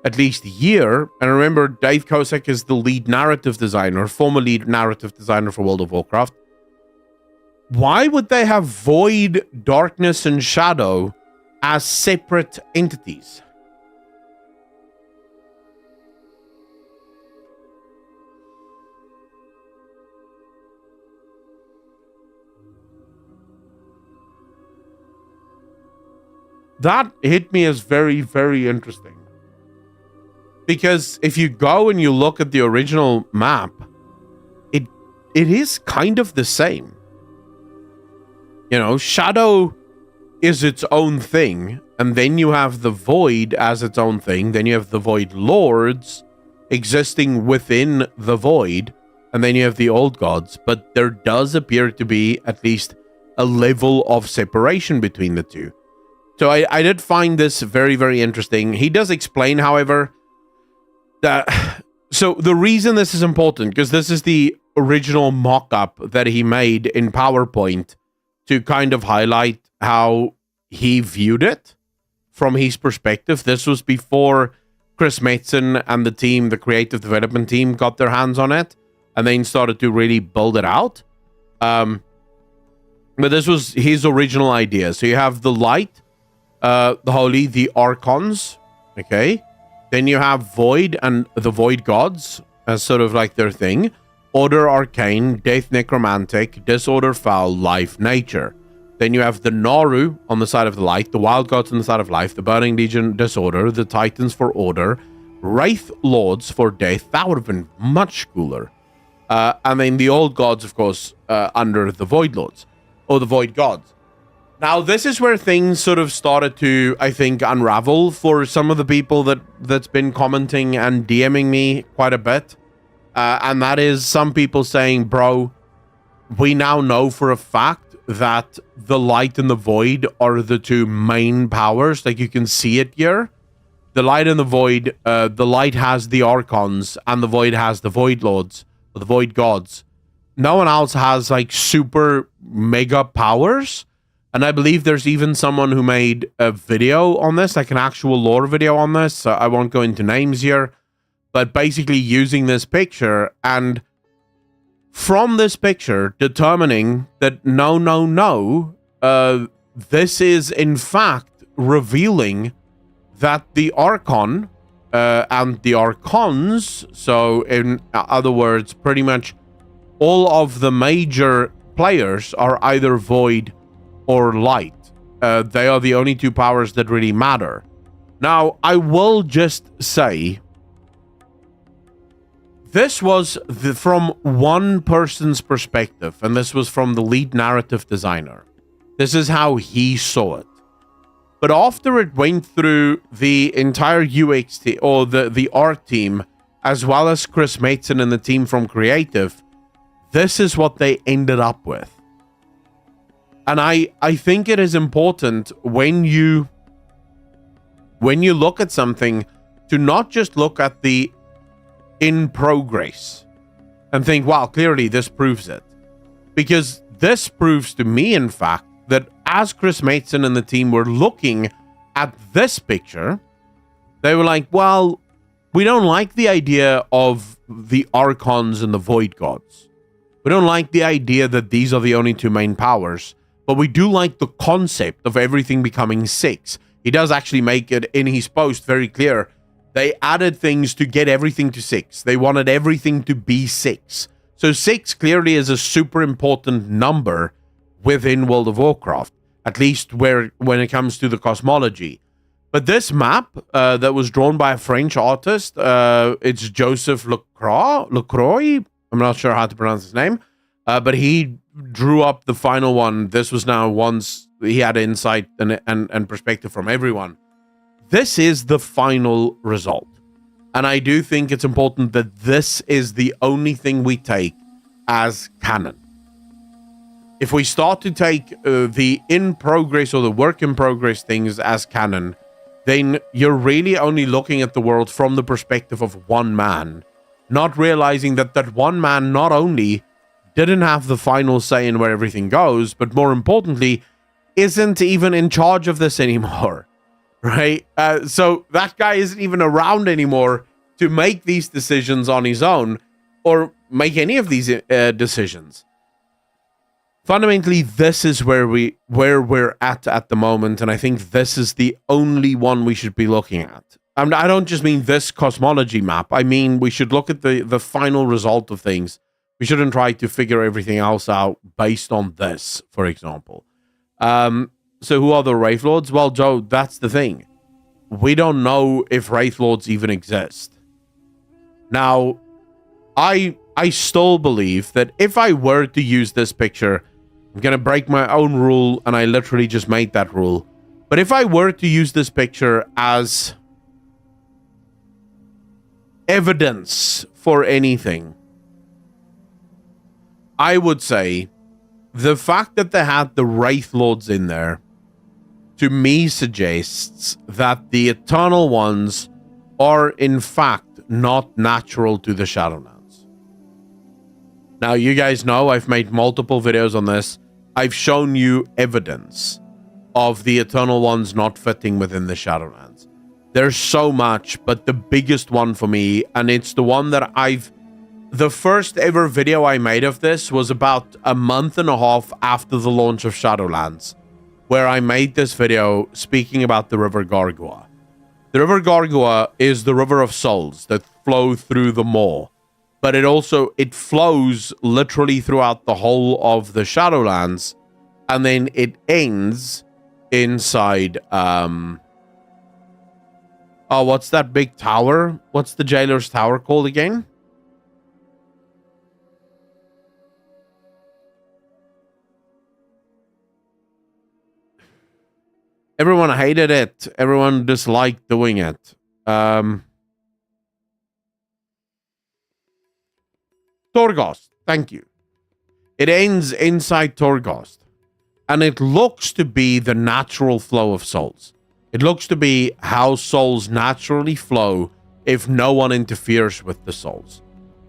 at least year. And remember, Dave Kosek is the lead narrative designer, former lead narrative designer for World of Warcraft. Why would they have Void, Darkness, and Shadow as separate entities? That hit me as very, very interesting. Because if you go and you look at the original map, it is kind of the same. You know, Shadow is its own thing, and then you have the Void as its own thing, then you have the Void Lords existing within the Void, and then you have the Old Gods, but there does appear to be at least a level of separation between the two. So I did find this very, very interesting. He does explain, however, that... So the reason this is important, because this is the original mock-up that he made in PowerPoint to kind of highlight how he viewed it from his perspective. This was before Chris Metzen and the team, the creative development team, got their hands on it and then started to really build it out. But this was his original idea. So you have the light, the holy, the archons, okay? Then you have Void and the Void Gods as sort of like their thing. Order Arcane, Death Necromantic, Disorder Foul, Life, Nature. Then you have the Naru on the side of the light, the Wild Gods on the side of life, the Burning Legion, Disorder, the Titans for Order, Wraith Lords for Death. That would have been much cooler. And then the Old Gods, of course, under the Void Lords, or the Void Gods. Now, this is where things sort of started to, I think, unravel for some of the people that's been commenting and DMing me quite a bit. And that is some people saying, bro, we now know for a fact that the light and the void are the two main powers. Like, you can see it here. The light and the void, the light has the archons and the void has the void lords, or the void gods. No one else has like super mega powers. And I believe there's even someone who made a video on this, like an actual lore video on this. So I won't go into names here, but basically using this picture and from this picture determining that no, this is in fact revealing that the Archon and the Archons, so in other words, pretty much all of the major players are either Void or Light. They are the only two powers that really matter. Now, I will just say, this was from one person's perspective, and this was from the lead narrative designer. This is how he saw it. But after it went through the entire UX team, or the art team, as well as Chris Metzen and the team from Creative, this is what they ended up with. And I think it is important when you look at something to not just look at the in progress and think, wow, clearly this proves it. Because this proves to me, in fact, that as Chris Metzen and the team were looking at this picture, they were like, well, we don't like the idea of the Archons and the Void Gods. We don't like the idea that these are the only two main powers, but we do like the concept of everything becoming 6. He does actually make it in his post very clear. They added things to get everything to 6. They wanted everything to be 6. So 6 clearly is a super important number within World of Warcraft, at least when it comes to the cosmology. But this map that was drawn by a French artist, it's Joseph Lecroix. I'm not sure how to pronounce his name, but he drew up the final one. This was now once he had insight and perspective from everyone. This is the final result. And I do think it's important that this is the only thing we take as canon. If we start to take the in progress or the work in progress things as canon, then you're really only looking at the world from the perspective of one man, not realizing that that one man not only didn't have the final say in where everything goes, but more importantly, isn't even in charge of this anymore. right? So that guy isn't even around anymore to make these decisions on his own or make any of these decisions. Fundamentally, this is where we're at the moment, and I think this is the only one we should be looking at. I don't just mean this cosmology map. I mean we should look at the final result of things. We shouldn't try to figure everything else out based on this, for example. So who are the Wraith Lords? Well, Joe, that's the thing. We don't know if Wraith Lords even exist. Now, I still believe that if I were to use this picture, I'm going to break my own rule, and I literally just made that rule. But if I were to use this picture as evidence for anything, I would say the fact that they had the Wraith Lords in there, to me, suggests that the Eternal Ones are, in fact, not natural to the Shadowlands. Now, you guys know I've made multiple videos on this. I've shown you evidence of the Eternal Ones not fitting within the Shadowlands. There's so much, but the biggest one for me, and it's the one that the first ever video I made of this was about a month and a half after the launch of Shadowlands, where I made this video speaking about the River Gargua. The River Gargua is the River of Souls that flow through the Maw. But it flows literally throughout the whole of the Shadowlands, and then it ends inside what's that big tower? What's the Jailer's Tower called again? Everyone hated it. Everyone disliked doing it. Torghast, thank you. It ends inside Torghast, and it looks to be the natural flow of souls. It looks to be how souls naturally flow if no one interferes with the souls.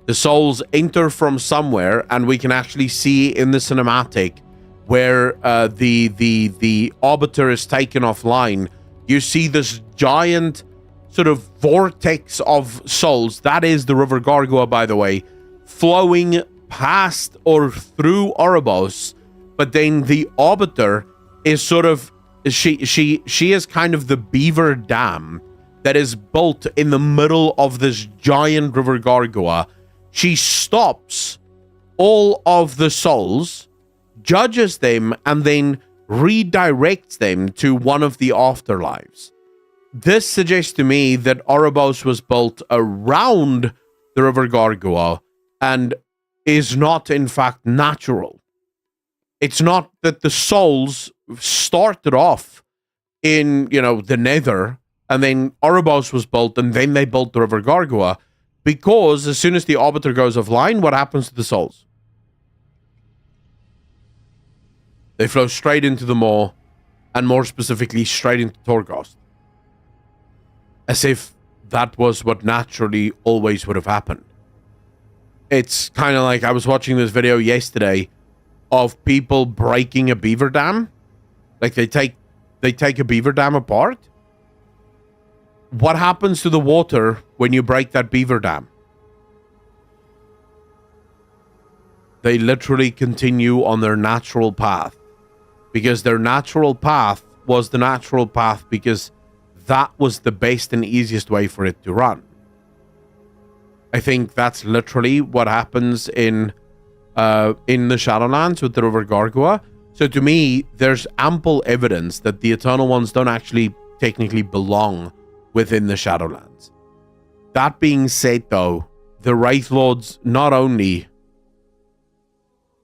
The souls enter from somewhere, and we can actually see in the cinematic where the Arbiter is taken offline. You see this giant sort of vortex of souls. That is the River Gargua, by the way, flowing past or through Oribos, but then the Arbiter is sort of she is kind of the beaver dam that is built in the middle of this giant River Gargua. She stops all of the souls, judges them, and then redirects them to one of the afterlives. This suggests to me that Oribos was built around the River Gargua and is not, in fact, natural. It's not that the souls started off in, the Nether, and then Oribos was built, and then they built the River Gargua, because as soon as the Arbiter goes offline, what happens to the souls? They flow straight into the Maw, and more specifically, straight into Torghast. As if that was what naturally always would have happened. It's kind of like I was watching this video yesterday of people breaking a beaver dam. Like they take a beaver dam apart. What happens to the water when you break that beaver dam? They literally continue on their natural path, because their natural path was the natural path because that was the best and easiest way for it to run. I think that's literally what happens in the Shadowlands with the River Gargua. So to me, there's ample evidence that the Eternal Ones don't actually technically belong within the Shadowlands. That being said, though, the Wraith Lords, not only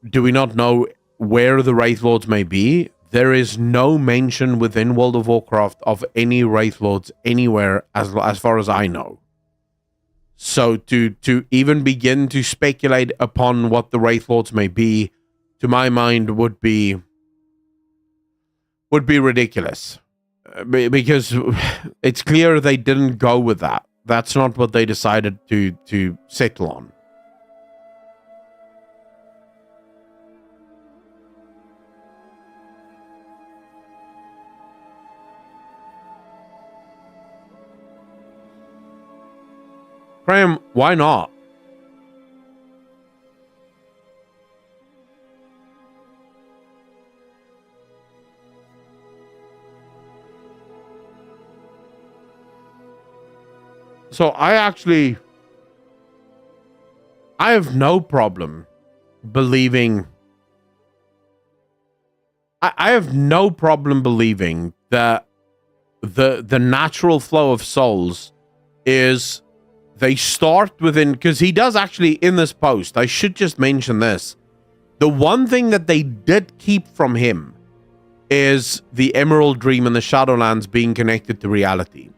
do we not know where the Wraith Lords may be, there is no mention within World of Warcraft of any Wraith Lords anywhere as far as I know. So to even begin to speculate upon what the Wraith Lords may be, to my mind, would be ridiculous. Because it's clear they didn't go with that. That's not what they decided to settle on. Graham, why not? So I have no problem believing. I have no problem believing that the natural flow of souls is they start within, because he does actually in this post, I should just mention this. The one thing that they did keep from him is the Emerald Dream and the Shadowlands being connected to reality.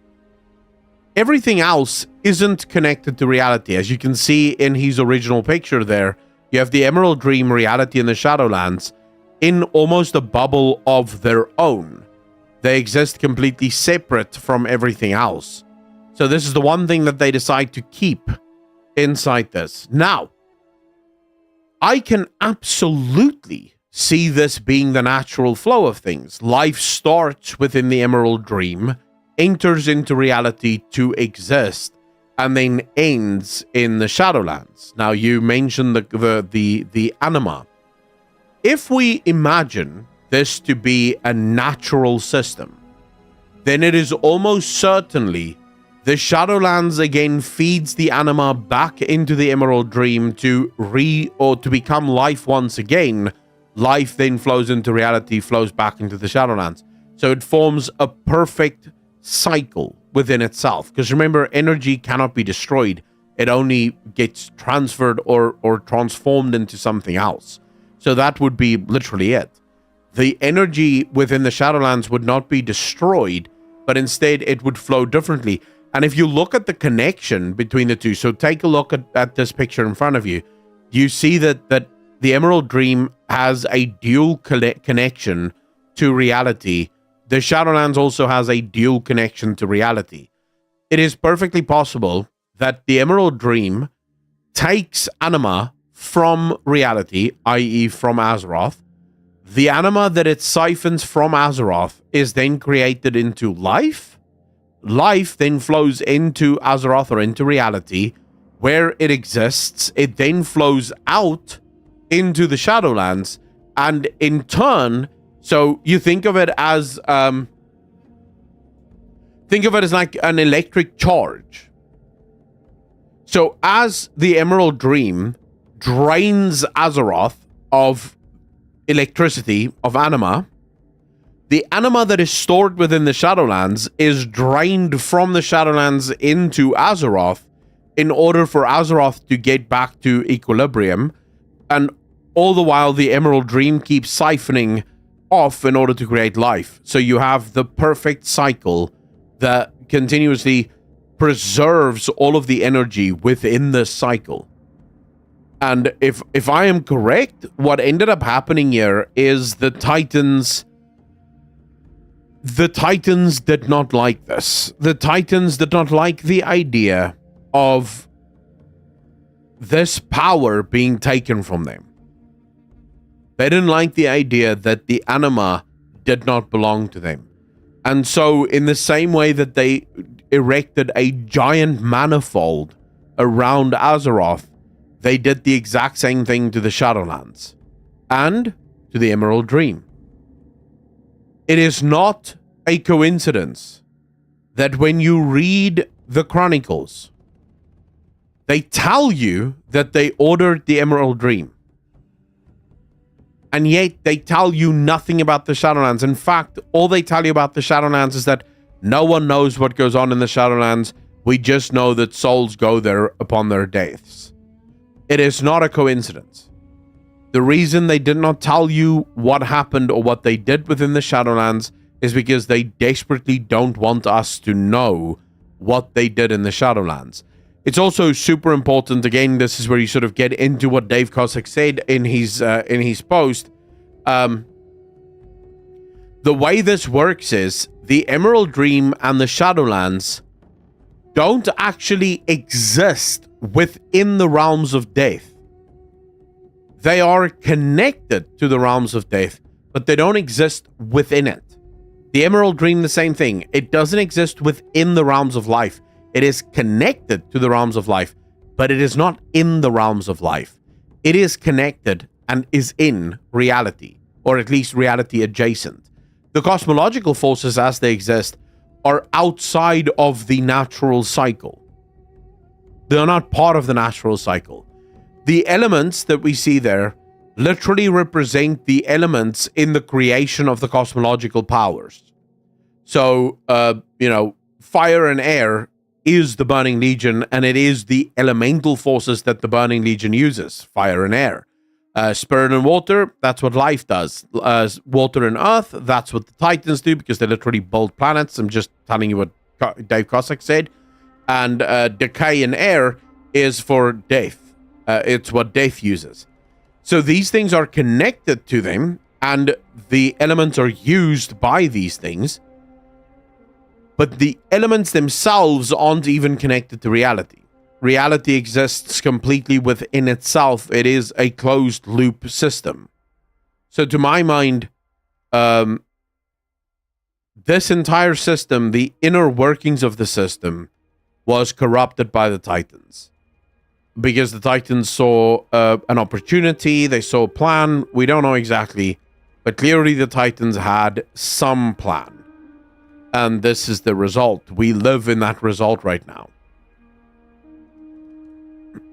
Everything else isn't connected to reality. As you can see in his original picture there, you have the Emerald Dream, reality, and the Shadowlands in almost a bubble of their own. They exist completely separate from everything else. So this is the one thing that they decide to keep inside this. Now, I can absolutely see this being the natural flow of things. Life starts within the Emerald Dream, enters into reality to exist, and then ends in the Shadowlands. Now, you mentioned the anima. If we imagine this to be a natural system, then it is almost certainly the Shadowlands again feeds the anima back into the Emerald Dream to become life once again. Life then flows into reality, flows back into the Shadowlands. So it forms a perfect cycle within itself. Because remember, energy cannot be destroyed. It only gets transferred or transformed into something else. So that would be literally it. The energy within the Shadowlands would not be destroyed, but instead it would flow differently. And if you look at the connection between the two, so take a look at this picture in front of you, you see that the Emerald Dream has a dual connection to reality. The Shadowlands also has a dual connection to reality. It is perfectly possible that the Emerald Dream takes anima from reality, i.e. from Azeroth. The anima that it siphons from Azeroth is then created into life. Life then flows into Azeroth or into reality where it exists. It then flows out into the Shadowlands, and in turn, so you think of it as like an electric charge. So as the Emerald Dream drains Azeroth of electricity, of anima, the anima that is stored within the Shadowlands is drained from the Shadowlands into Azeroth in order for Azeroth to get back to equilibrium, and all the while the Emerald Dream keeps siphoning off in order to create life. So you have the perfect cycle that continuously preserves all of the energy within the cycle. And if I am correct, what ended up happening here is the Titans did not like this. The Titans did not like the idea of this power being taken from them. They didn't like the idea that the anima did not belong to them. And so in the same way that they erected a giant manifold around Azeroth, they did the exact same thing to the Shadowlands and to the Emerald Dream. It is not a coincidence that when you read the Chronicles, they tell you that they ordered the Emerald Dream. And yet they tell you nothing about the Shadowlands. In fact, all they tell you about the Shadowlands is that no one knows what goes on in the Shadowlands. We just know that souls go there upon their deaths. It is not a coincidence. The reason they did not tell you what happened or what they did within the Shadowlands is because they desperately don't want us to know what they did in the Shadowlands. It's also super important. Again, this is where you sort of get into what Dave Cossack said in his post. The way this works is the Emerald Dream and the Shadowlands don't actually exist within the realms of death. They are connected to the realms of death, but they don't exist within it. The Emerald Dream, the same thing. It doesn't exist within the realms of life. It is connected to the realms of life, but it is not in the realms of life. It is connected and is in reality, or at least reality adjacent. The cosmological forces as they exist are outside of the natural cycle. They are not part of the natural cycle. The elements that we see there literally represent the elements in the creation of the cosmological powers. So, fire and air is the Burning Legion, and it is the elemental forces that the Burning Legion uses, fire and air. Spirit and water, that's what life does. Water and earth, that's what the Titans do, because they literally build planets. I'm just telling you what Dave Cossack said. And decay and air is for death. It's what death uses. So these things are connected to them, and the elements are used by these things. But the elements themselves aren't even connected to reality. Reality exists completely within itself. It is a closed loop system. So to my mind, this entire system, the inner workings of the system, was corrupted by the Titans. Because the Titans saw an opportunity, they saw a plan, we don't know exactly, but clearly the Titans had some plan. And this is the result. We live in that result right now.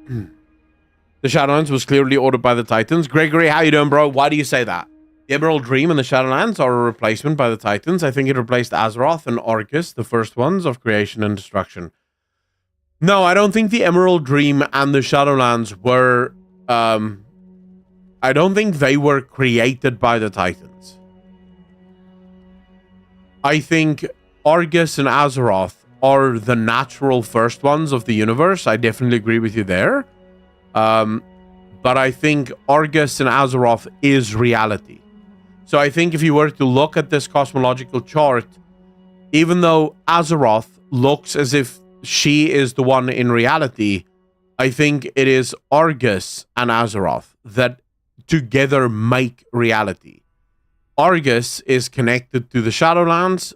The Shadowlands was clearly ordered by the Titans. Gregory, how you doing, bro? Why do you say that? The Emerald Dream and the Shadowlands are a replacement by the Titans. I think it replaced Azeroth and Argus, the first ones of creation and destruction. No, I don't think the Emerald Dream and the Shadowlands were... I don't think they were created by the Titans. I think Argus and Azeroth are the natural first ones of the universe. I definitely agree with you there. But I think Argus and Azeroth is reality. So I think if you were to look at this cosmological chart, even though Azeroth looks as if she is the one in reality, I think it is Argus and Azeroth that together make reality. Argus is connected to the Shadowlands.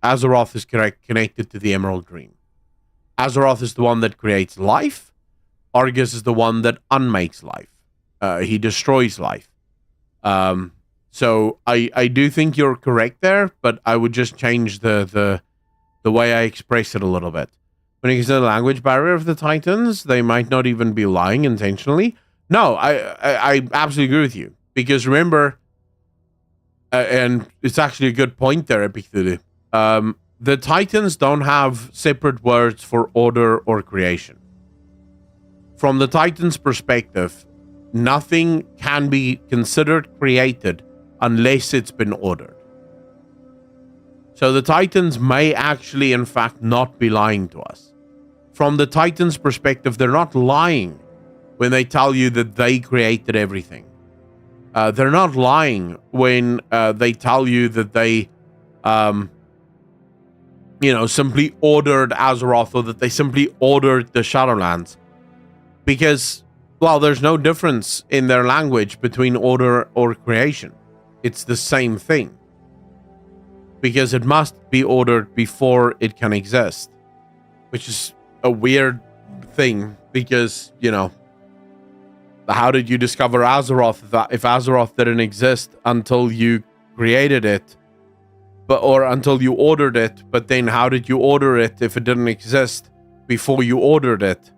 Azeroth is connected to the Emerald Dream. Azeroth is the one that creates life. Argus is the one that unmakes life. He destroys life. So I do think you're correct there, but I would just change the way I express it a little bit. When it comes to the language barrier of the Titans, they might not even be lying intentionally. No, I absolutely agree with you. Because remember, and it's actually a good point there, Epicthulu. The Titans don't have separate words for order or creation. From the Titans' perspective, nothing can be considered created unless it's been ordered. So the Titans may actually, in fact, not be lying to us. From the Titans' perspective, they're not lying when they tell you that they created everything. They're not lying when they tell you that they, simply ordered Azeroth, or that they simply ordered the Shadowlands. Because, well, there's no difference in their language between order or creation. It's the same thing. Because it must be ordered before it can exist. Which is a weird thing, because, how did you discover Azeroth if Azeroth didn't exist until you created it, or until you ordered it? But then how did you order it if it didn't exist before you ordered it?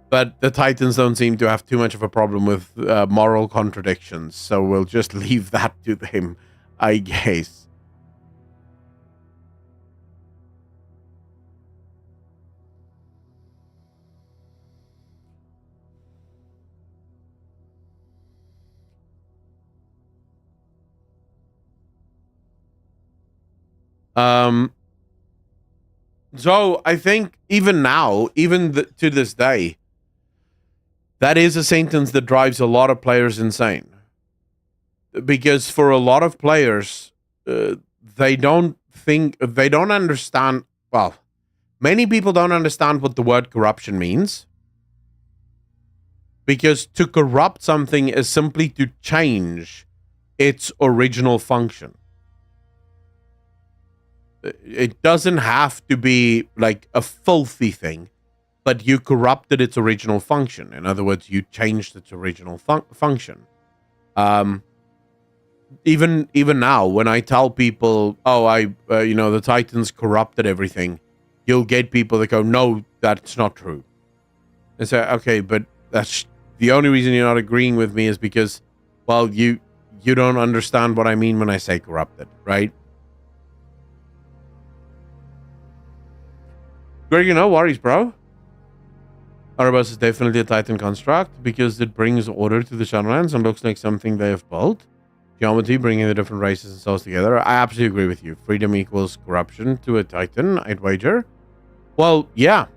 But the Titans don't seem to have too much of a problem with moral contradictions, so we'll just leave that to them, I guess. So I think even now, to this day, that is a sentence that drives a lot of players insane. Because for a lot of players, they don't understand, well, many people don't understand what the word corruption means. Because to corrupt something is simply to change its original function. It doesn't have to be like a filthy thing, but you corrupted its original function. In other words, you changed its original function. Even now, when I tell people, "Oh, the Titans corrupted everything," you'll get people that go, "No, that's not true." And say, "Okay, but that's the only reason you're not agreeing with me is because, well, you don't understand what I mean when I say corrupted, right?" Greg, no worries, bro. Erebus is definitely a Titan construct because it brings order to the Shadowlands and looks like something they have built. Geometry, bringing the different races and souls together. I absolutely agree with you. Freedom equals corruption to a Titan, I'd wager. Well, yeah.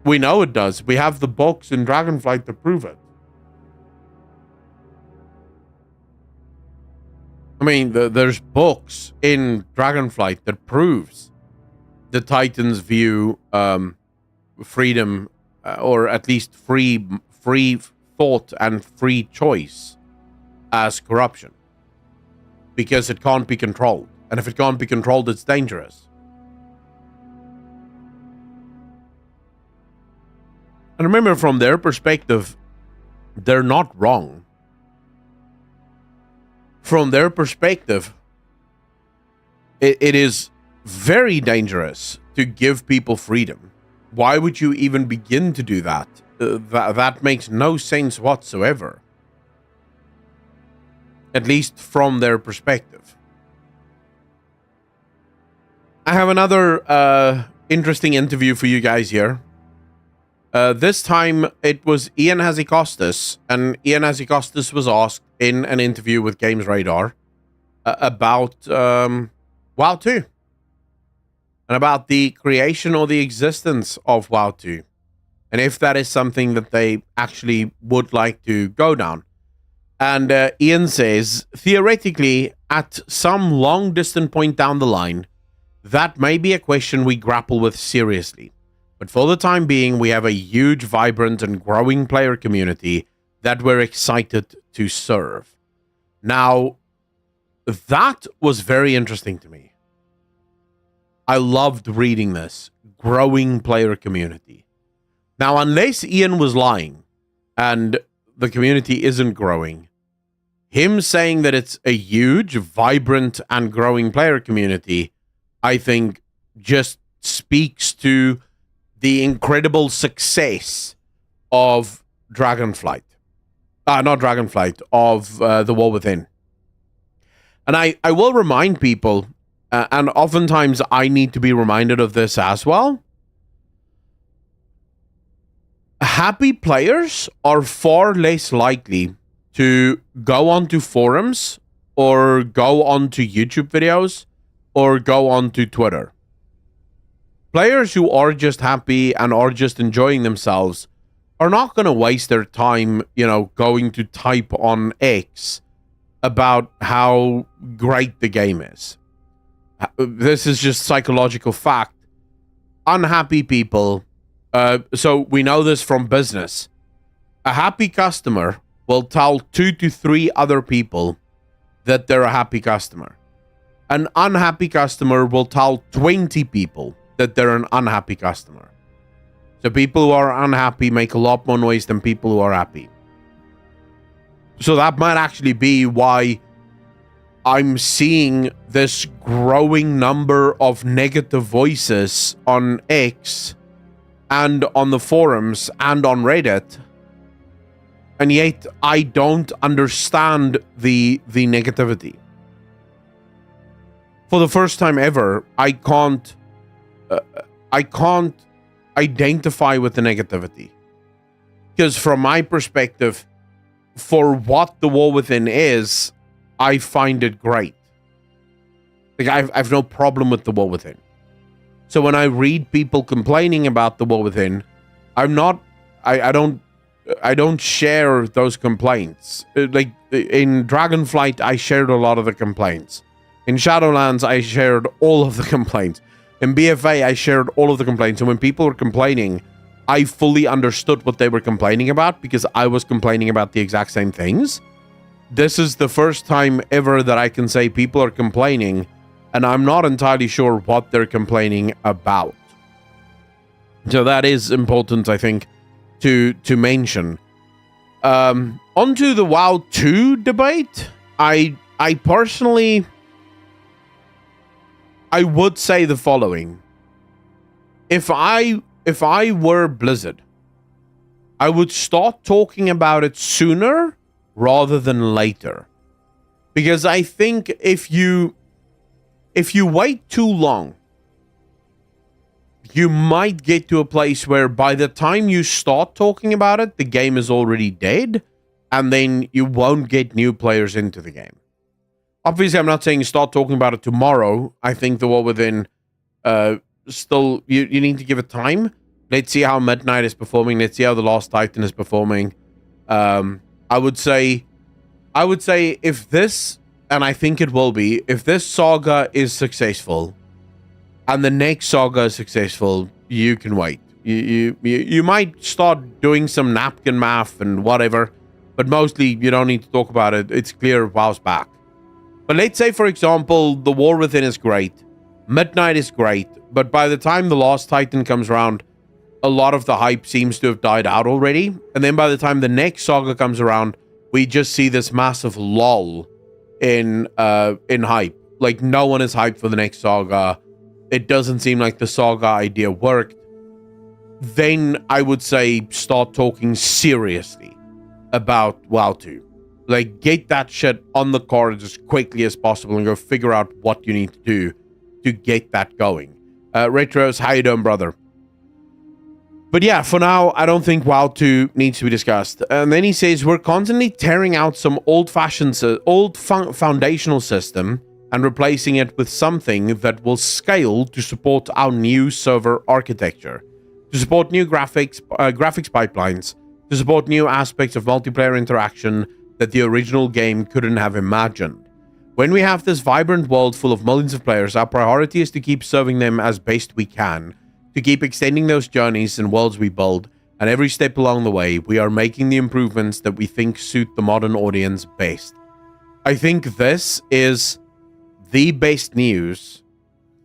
We know it does. We have the books in Dragonflight to prove it. I mean, there's books in Dragonflight that proves the Titans view freedom, or at least free thought and free choice as corruption. Because it can't be controlled. And if it can't be controlled, it's dangerous. And remember, from their perspective, they're not wrong. From their perspective, it is very dangerous to give people freedom. Why would you even begin to do that? That makes no sense whatsoever. At least from their perspective. I have another interesting interview for you guys here. This time it was Ian Hazzikostas, and Ian Hazzikostas was asked in an interview with Games Radar about WoW 2 and about the creation or the existence of WoW 2, and if that is something that they actually would like to go down. And Ian says, theoretically, at some long distant point down the line, that may be a question we grapple with seriously. But for the time being, we have a huge, vibrant, and growing player community that we're excited to serve. Now, that was very interesting to me. I loved reading this. Growing player community. Now, unless Ian was lying and the community isn't growing, him saying that it's a huge, vibrant, and growing player community, I think just speaks to the incredible success of Dragonflight. Not Dragonflight, of The War Within. And I will remind people, and oftentimes I need to be reminded of this as well. Happy players are far less likely to go onto forums or go onto YouTube videos or go onto Twitter. Players who are just happy and are just enjoying themselves are not going to waste their time, going to type on X about how great the game is. This is just psychological fact. Unhappy people, so we know this from business. A happy customer will tell 2 to 3 other people that they're a happy customer. An unhappy customer will tell 20 people that they're an unhappy customer. So people who are unhappy make a lot more noise than people who are happy. So that might actually be why I'm seeing this growing number of negative voices on X and on the forums and on Reddit. And yet I don't understand the negativity. For the first time ever, I can't identify with the negativity. Because from my perspective, for what The War Within is, I find it great. Like, I've no problem with The War Within. So when I read people complaining about The War Within, I don't share those complaints. Like, in Dragonflight, I shared a lot of the complaints. In Shadowlands, I shared all of the complaints. In BFA, I shared all of the complaints. And when people were complaining, I fully understood what they were complaining about because I was complaining about the exact same things. this is the first time ever that I can say people are complaining, and I'm not entirely sure what they're complaining about. So that is important, I think, to mention. Onto the WoW 2 debate. I personally, I would say the following. If I were Blizzard, I would start talking about it sooner rather than later. Because I think if you wait too long, you might get to a place where by the time you start talking about it, the game is already dead, and then you won't get new players into the game. Obviously, I'm not saying start talking about it tomorrow. I think the War Within, still, you need to give it time. Let's see how Midnight is performing. Let's see how The Last Titan is performing. I would say if this, and I think it will be, if this saga is successful, and the next saga is successful, you can wait. You might start doing some napkin math and whatever, but mostly you don't need to talk about it. It's clear WoW's back. But let's say, for example, The War Within is great, Midnight is great, but by the time The Last Titan comes around, a lot of the hype seems to have died out already. And then by the time the next saga comes around, we just see this massive lull in hype. Like, no one is hyped for the next saga. It doesn't seem like the saga idea worked. Then I would say start talking seriously about WoW 2. Like, get that shit on the cards as quickly as possible and go figure out what you need to do to get that going. Retros, how you doing, brother? But yeah, for now, I don't think WoW 2 needs to be discussed. And then he says, we're constantly tearing out some old-fashioned, foundational system and replacing it with something that will scale to support our new server architecture, to support new graphics pipelines, to support new aspects of multiplayer interaction that the original game couldn't have imagined. When we have this vibrant world full of millions of players, our priority is to keep serving them as best we can, to keep extending those journeys and worlds we build, and every step along the way, we are making the improvements that we think suit the modern audience best. I think this is the best news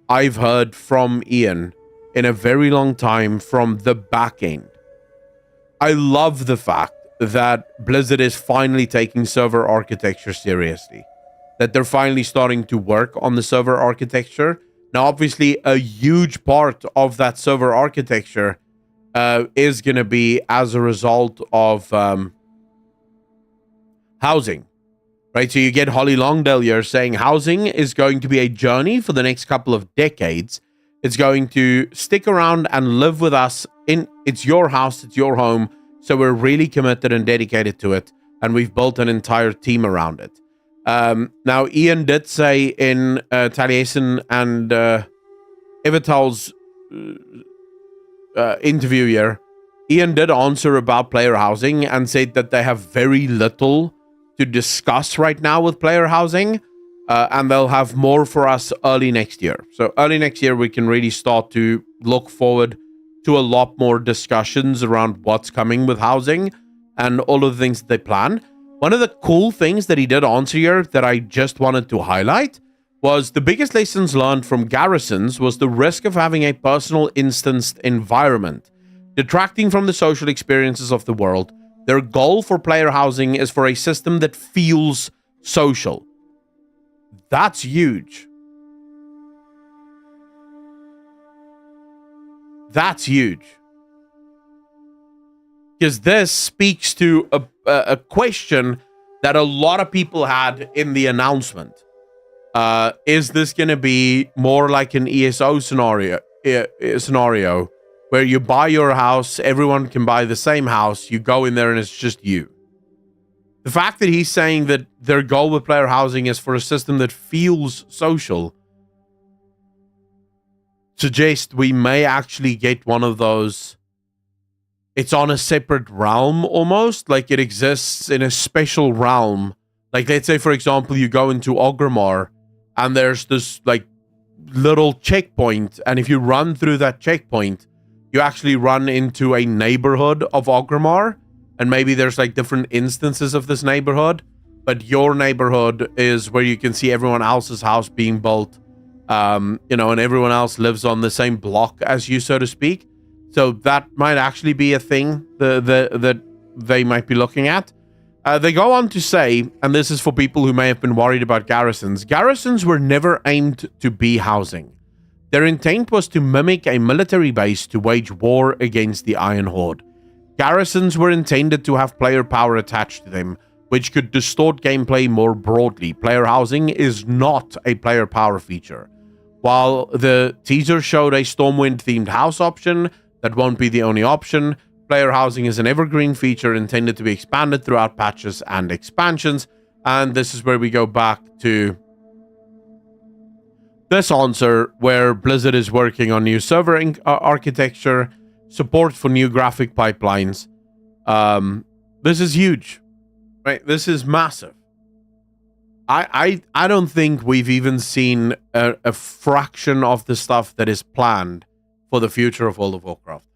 I've heard from Ian in a very long time from the back end. I love the fact that Blizzard is finally taking server architecture seriously, that they're finally starting to work on the server architecture. Now, obviously, a huge part of that server architecture is going to be as a result of housing, right? So you get Holly Longdale here saying housing is going to be a journey for the next couple of decades. It's going to stick around and live with us. It's your house, it's your home. So we're really committed and dedicated to it. And we've built an entire team around it. Now, Ian did say in Taliesin and Evital's interview here, Ian did answer about player housing and said that they have very little to discuss right now with player housing, and they'll have more for us early next year. So early next year, we can really start to look forward to a lot more discussions around what's coming with housing and all of the things that they plan. One of the cool things that he did answer here that I just wanted to highlight was the biggest lessons learned from garrisons was the risk of having a personal instanced environment, detracting from the social experiences of the world. Their goal for player housing is for a system that feels social. That's huge. That's huge. Because this speaks to a question that a lot of people had in the announcement. Is this going to be more like an ESO scenario where you buy your house, everyone can buy the same house, you go in there and it's just you? The fact that he's saying that their goal with player housing is for a system that feels social suggests we may actually get one of those. It's on a separate realm almost, like it exists in a special realm. Like, let's say, for example, you go into Orgrimmar and there's this like little checkpoint, and if you run through that checkpoint, you actually run into a neighborhood of Orgrimmar, and maybe there's like different instances of this neighborhood. but your neighborhood is where you can see everyone else's house being built, and everyone else lives on the same block as you, so to speak. So that might actually be a thing that they might be looking at. They go on to say, and this is for people who may have been worried about garrisons, garrisons were never aimed to be housing. Their intent was to mimic a military base to wage war against the Iron Horde. Garrisons were intended to have player power attached to them, which could distort gameplay more broadly. Player housing is not a player power feature. While the teaser showed a Stormwind-themed house option, that won't be the only option. Player housing is an evergreen feature intended to be expanded throughout patches and expansions. And this is where we go back to this answer, where Blizzard is working on new server architecture, support for new graphic pipelines. This is huge, right? This is massive. I don't think we've even seen a fraction of the stuff that is planned for the future of World of Warcraft.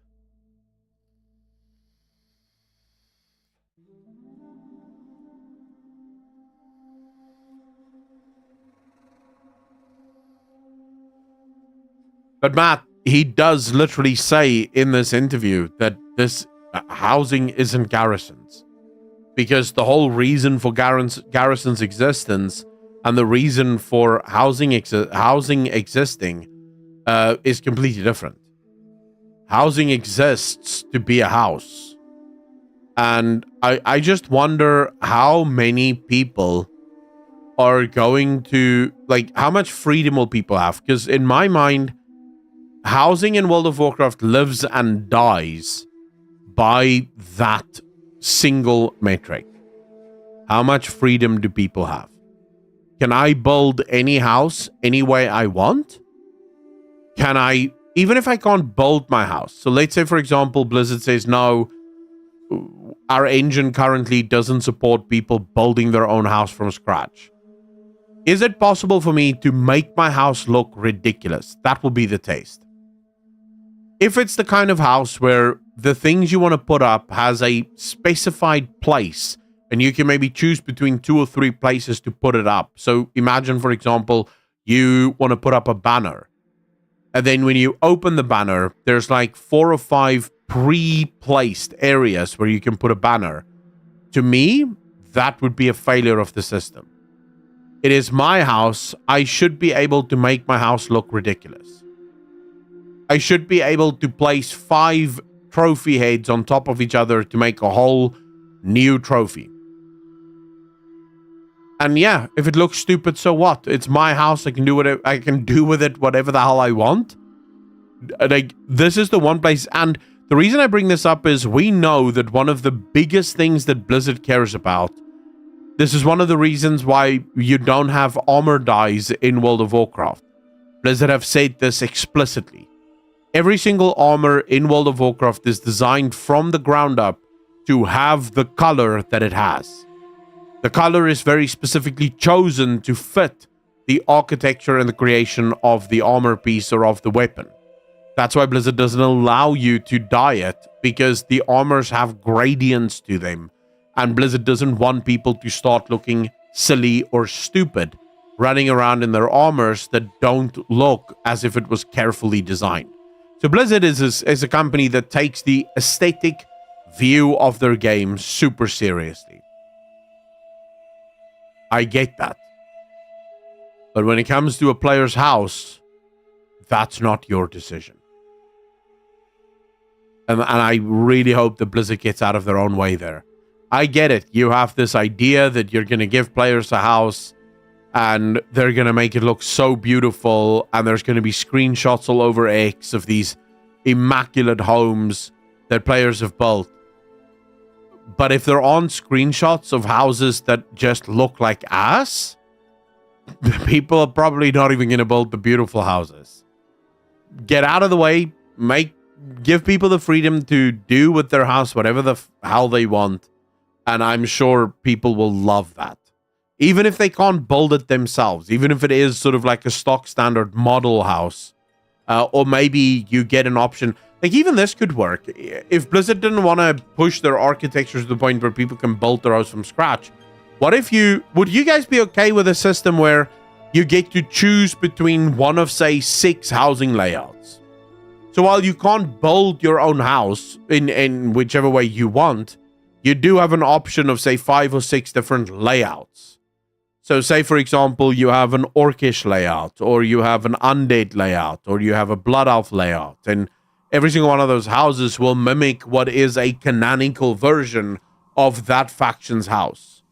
But Matt, he does literally say in this interview that this housing isn't garrisons. Because the whole reason for garrisons' existence and the reason for housing existing is completely different. Housing exists to be a house. And I just wonder how many people are going to, like, how much freedom will people have? Because in my mind, housing in World of Warcraft lives and dies by that single metric. How much freedom do people have? Can I build any house any way I want? Can I, even if I can't build my house? So let's say, for example, Blizzard says, no, our engine currently doesn't support people building their own house from scratch. Is it possible for me to make my house look ridiculous? That will be the test. If it's the kind of house where the things you want to put up has a specified place, and you can maybe choose between 2 or 3 places to put it up. So imagine, for example, you want to put up a banner. And then when you open the banner, there's like 4 or 5 pre-placed areas where you can put a banner. To me, that would be a failure of the system. It is my house. I should be able to make my house look ridiculous. I should be able to place 5 trophy heads on top of each other to make a whole new trophy. And yeah, if it looks stupid, so what? It's my house. I can do whatever I can do with it, whatever the hell I want. Like, this is the one place. And the reason I bring this up is we know that one of the biggest things that Blizzard cares about, this is one of the reasons why you don't have armor dyes in World of Warcraft. Blizzard have said this explicitly. Every single armor in World of Warcraft is designed from the ground up to have the color that it has. The color is very specifically chosen to fit the architecture and the creation of the armor piece or of the weapon. That's why Blizzard doesn't allow you to dye it, because the armors have gradients to them, and Blizzard doesn't want people to start looking silly or stupid running around in their armors that don't look as if it was carefully designed. So Blizzard is a company that takes the aesthetic view of their game super seriously. I get that. But when it comes to a player's house, that's not your decision. And I really hope that Blizzard gets out of their own way there. I get it. You have this idea that you're going to give players a house and they're going to make it look so beautiful, and there's going to be screenshots all over X of these immaculate homes that players have built. But if there aren't screenshots of houses that just look like ass, people are probably not even going to build the beautiful houses. Get out of the way, give people the freedom to do with their house whatever the hell they want, and I'm sure people will love that. Even if they can't build it themselves, even if it is sort of like a stock standard model house, or maybe you get an option. Like, even this could work. If Blizzard didn't want to push their architecture to the point where people can build their house from scratch, Would you guys be okay with a system where you get to choose between one of, say, 6 housing layouts? So while you can't build your own house in whichever way you want, you do have an option of, say, 5 or 6 different layouts. So say, for example, you have an orcish layout, or you have an undead layout, or you have a blood elf layout, and every single one of those houses will mimic what is a canonical version of that faction's house.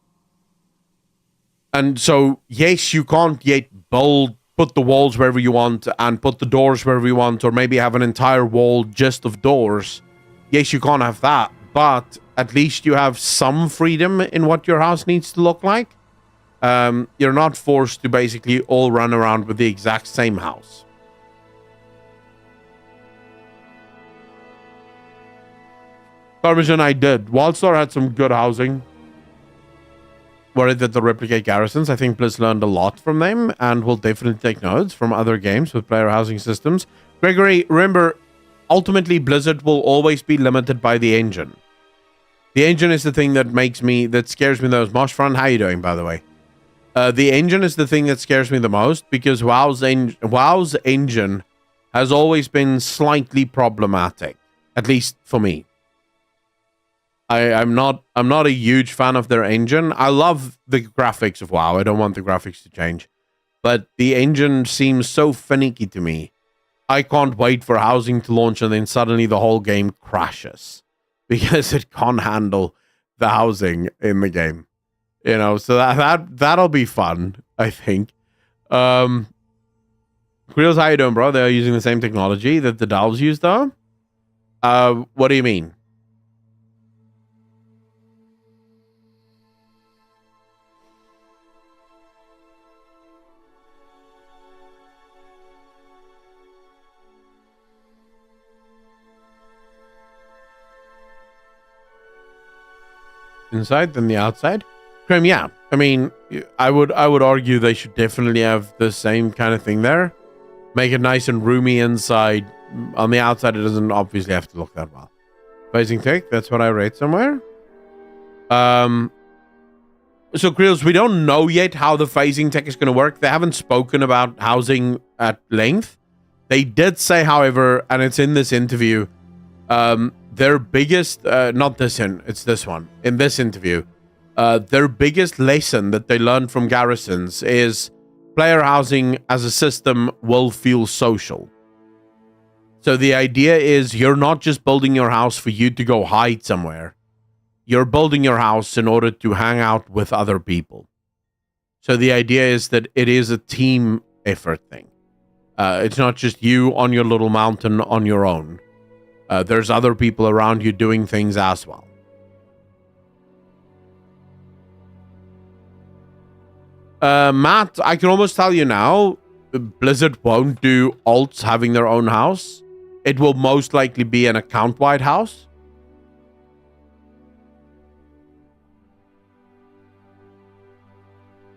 And so, yes, you can't yet put the walls wherever you want and put the doors wherever you want, or maybe have an entire wall just of doors. Yes, you can't have that, but at least you have some freedom in what your house needs to look like. You're not forced to basically all run around with the exact same house. Parmesan, I did. Wildstar had some good housing. Worried that they'll replicate garrisons. I think Blizz learned a lot from them and will definitely take notes from other games with player housing systems. Gregory, remember, ultimately Blizzard will always be limited by the engine. The engine is the thing that scares me the most. Moshfront, how you doing, by the way? The engine is the thing that scares me the most, because WoW's engine has always been slightly problematic, at least for me. I'm not a huge fan of their engine. I love the graphics of WoW. I don't want the graphics to change. But the engine seems so finicky to me. I can't wait for housing to launch and then suddenly the whole game crashes because it can't handle the housing in the game. You know, so that'll be fun, I think. Creels, how you doing, bro? They're using the same technology that the Delves use, though? What do you mean? Inside than the outside? Krim, yeah. I mean, I would argue they should definitely have the same kind of thing there. Make it nice and roomy inside. On the outside, it doesn't obviously have to look that well. Phasing tech, that's what I read somewhere. So, Krills, we don't know yet how the phasing tech is going to work. They haven't spoken about housing at length. They did say, however, and it's in this interview, their biggest, it's this one. In this interview, their biggest lesson that they learned from garrisons is player housing as a system will feel social. So the idea is you're not just building your house for you to go hide somewhere. You're building your house in order to hang out with other people. So the idea is that it is a team effort thing. It's not just you on your little mountain on your own. There's other people around you doing things as well. Matt, I can almost tell you now, Blizzard won't do alts having their own house. It will most likely be an account-wide house.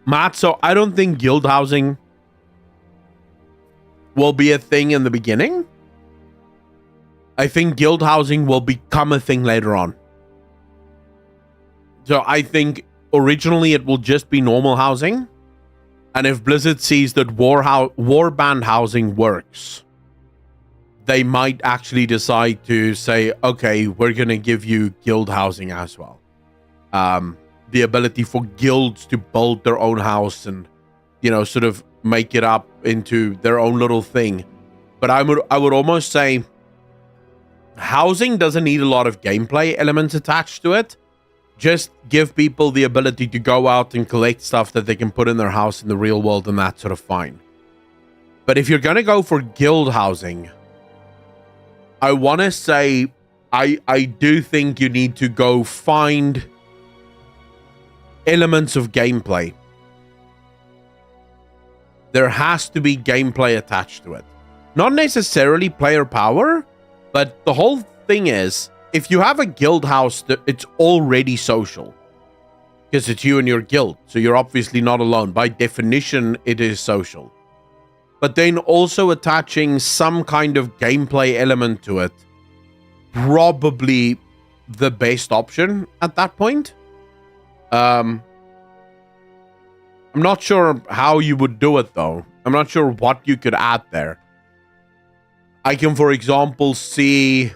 Matt, so I don't think guild housing will be a thing in the beginning. I think guild housing will become a thing later on. So I think originally it will just be normal housing. And if Blizzard sees that warband housing works, they might actually decide to say, okay, we're going to give you guild housing as well. The ability for guilds to build their own house and, you know, sort of make it up into their own little thing. But I would almost say housing doesn't need a lot of gameplay elements attached to it. Just give people the ability to go out and collect stuff that they can put in their house in the real world, and that's sort of fine. But if you're going to go for guild housing, I want to say I do think you need to go find elements of gameplay. There has to be gameplay attached to it. Not necessarily player power, but the whole thing is, if you have a guild house, it's already social. Because it's you and your guild. So you're obviously not alone. By definition, it is social. But then also attaching some kind of gameplay element to it, probably the best option at that point. I'm not sure how you would do it, though. I'm not sure what you could add there. I can, for example, see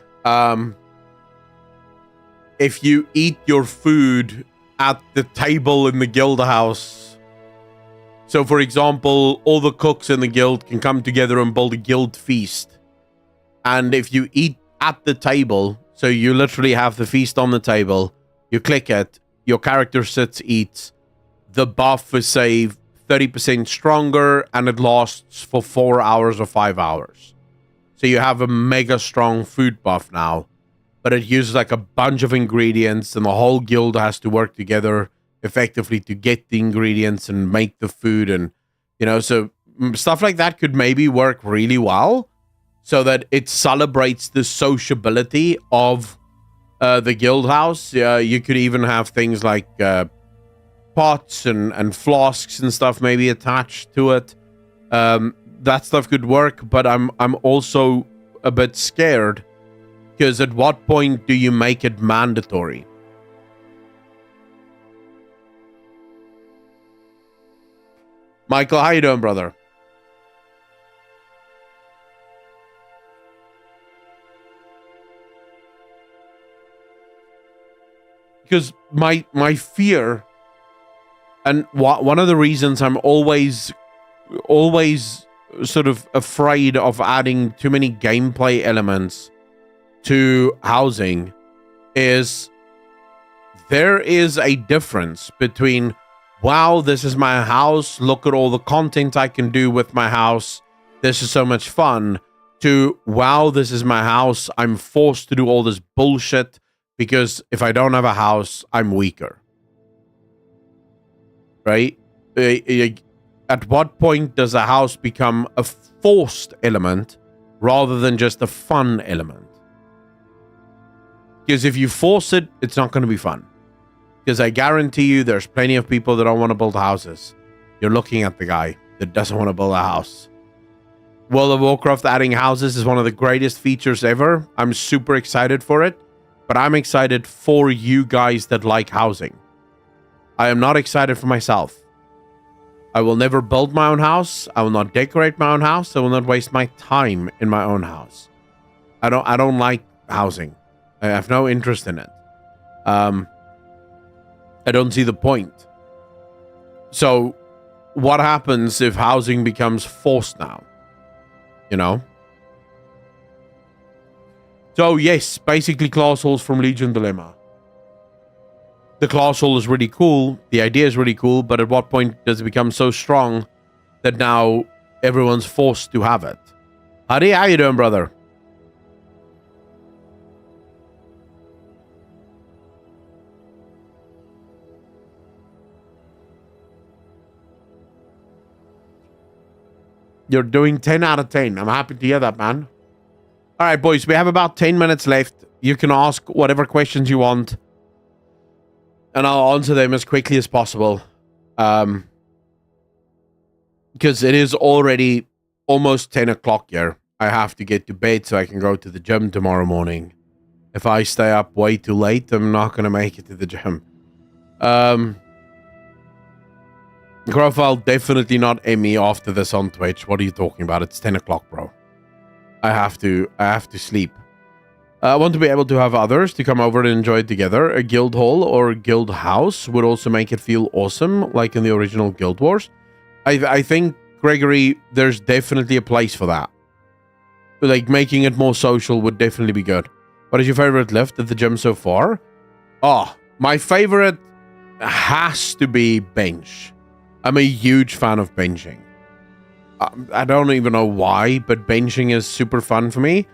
if you eat your food at the table in the guild house. So, for example, all the cooks in the guild can come together and build a guild feast. And if you eat at the table, so you literally have the feast on the table, you click it, your character sits, eats, the buff is, say, 30% stronger, and it lasts for 4 hours or 5 hours. So you have a mega strong food buff now, but it uses like a bunch of ingredients, and the whole guild has to work together effectively to get the ingredients and make the food. And, you know, so stuff like that could maybe work really well, so that it celebrates the sociability of the guild house. You could even have things like pots and flasks and stuff maybe attached to it. That stuff could work, but I'm also a bit scared, because at what point do you make it mandatory? Michael, how you doing, brother? Because my fear, and one of the reasons I'm always sort of afraid of adding too many gameplay elements to housing, is there is a difference between, wow, this is my house, look at all the content I can do with my house, this is so much fun, to, wow, this is my house, I'm forced to do all this bullshit, because if I don't have a house, I'm weaker. Right? At what point does a house become a forced element rather than just a fun element? Because if you force it, it's not going to be fun. Because I guarantee you there's plenty of people that don't want to build houses. You're looking at the guy that doesn't want to build a house. World of Warcraft adding houses is one of the greatest features ever. I'm super excited for it. But I'm excited for you guys that like housing. I am not excited for myself. I will never build my own house. I will not decorate my own house. I will not waste my time in my own house. I don't like housing. I have no interest in it. I don't see the point. So what happens if housing becomes forced now? You know? So yes, basically class halls from Legion Dilemma. The class hall is really cool. The idea is really cool, but at what point does it become so strong that now everyone's forced to have it? Howdy, how you doing, brother? You're doing 10 out of 10. I'm happy to hear that, man. All right, boys, we have about 10 minutes left. You can ask whatever questions you want, and I'll answer them as quickly as possible. Because it is already almost 10 o'clock here. I have to get to bed so I can go to the gym tomorrow morning. If I stay up way too late, I'm not going to make it to the gym. Profile definitely not Emmy after this on Twitch. What are you talking about? It's 10 o'clock, bro. I have to sleep. I want to be able to have others to come over and enjoy it together. A guild hall or a guild house would also make it feel awesome, like in the original Guild Wars. I think, Gregory, there's definitely a place for that. Like, making it more social would definitely be good. What is your favorite lift at the gym so far? Oh, my favorite has to be bench. I'm a huge fan of benching. I don't even know why, but benching is super fun for me.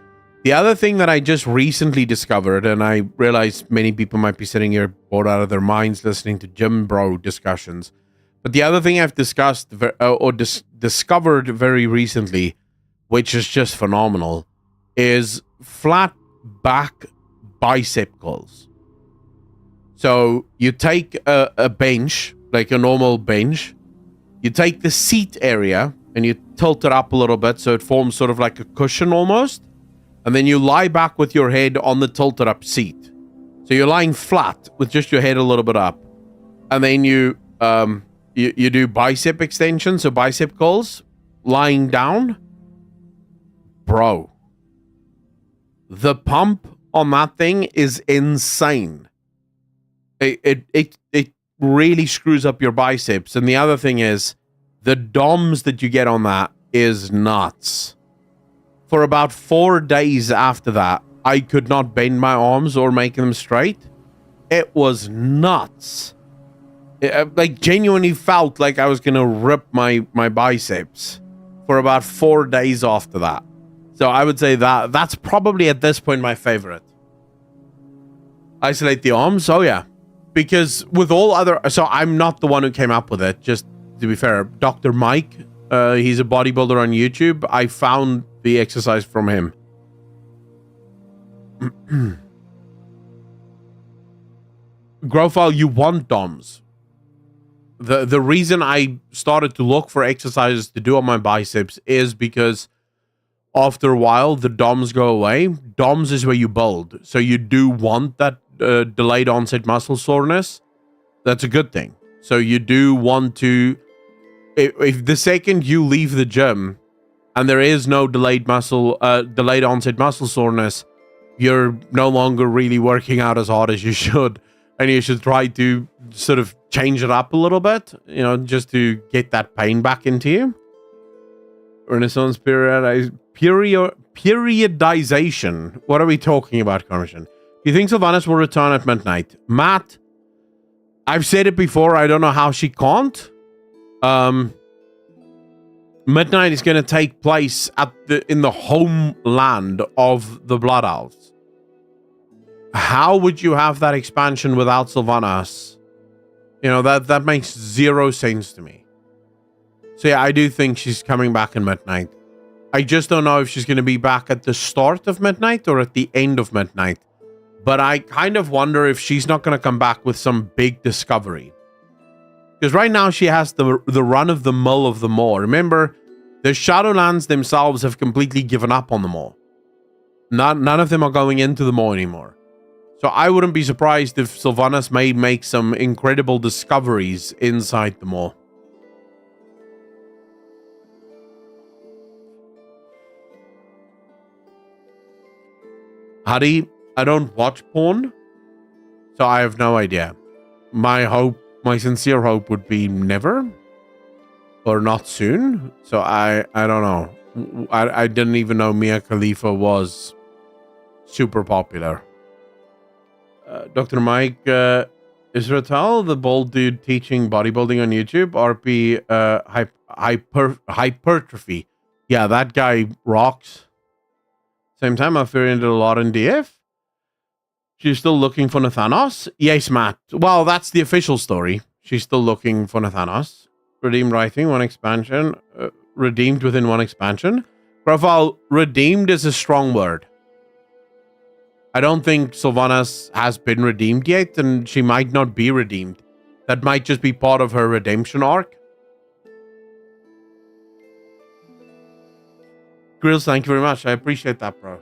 The other thing that I just recently discovered, and I realize many people might be sitting here bored out of their minds listening to gym bro discussions, but the other thing I've discovered very recently, which is just phenomenal, is flat back bicep curls. So you take a bench, like a normal bench, you take the seat area and you tilt it up a little bit so it forms sort of like a cushion almost. And then you lie back with your head on the tilted up seat. So you're lying flat with just your head a little bit up. And then you you do bicep extensions, so bicep curls, lying down. Bro, the pump on that thing is insane. It really screws up your biceps. And the other thing is, the DOMs that you get on that is nuts. For about 4 days after that, I could not bend my arms or make them straight. It was nuts. It genuinely felt like I was gonna rip my biceps for about 4 days after that. So I would say that's probably at this point my favorite. Isolate the arms, oh yeah. Because with all other... So I'm not the one who came up with it, just to be fair. Dr. Mike, he's a bodybuilder on YouTube. I found the exercise from him. Grofile, you want DOMs. The reason I started to look for exercises to do on my biceps is because after a while, the DOMs go away. DOMs is where you build. So you do want that delayed onset muscle soreness. That's a good thing. So you do want to... If the second you leave the gym and there is no delayed onset muscle soreness, you're no longer really working out as hard as you should. And you should try to sort of change it up a little bit, you know, just to get that pain back into you. Renaissance periodization. What are we talking about, Carnation? Do you think Sylvanas will return at midnight? Matt, I've said it before. I don't know how she can't. Midnight is going to take place in the homeland of the Blood Elves. How would you have that expansion without Sylvanas? You know, that makes zero sense to me. So yeah, I do think she's coming back in midnight. I just don't know if she's going to be back at the start of midnight or at the end of midnight. But I kind of wonder if she's not going to come back with some big discovery. Because right now she has the run-of-the-mill of the Maw. Remember, the Shadowlands themselves have completely given up on the Maw. None of them are going into the Maw anymore. So I wouldn't be surprised if Sylvanas may make some incredible discoveries inside the Maw. Hadi, I don't watch porn, so I have no idea. My sincere hope would be never, or not soon. So I don't know. I didn't even know Mia Khalifa was super popular. Dr. Mike Israel, the bald dude teaching bodybuilding on YouTube, RP hypertrophy. Yeah, that guy rocks. Same time, I've into a lot in DF. She's still looking for Nathanos? Yes, Matt. Well, that's the official story. She's still looking for Nathanos. Redeemed writing, one expansion. Redeemed within one expansion. Profile, redeemed is a strong word. I don't think Sylvanas has been redeemed yet, and she might not be redeemed. That might just be part of her redemption arc. Grills, thank you very much. I appreciate that, bro.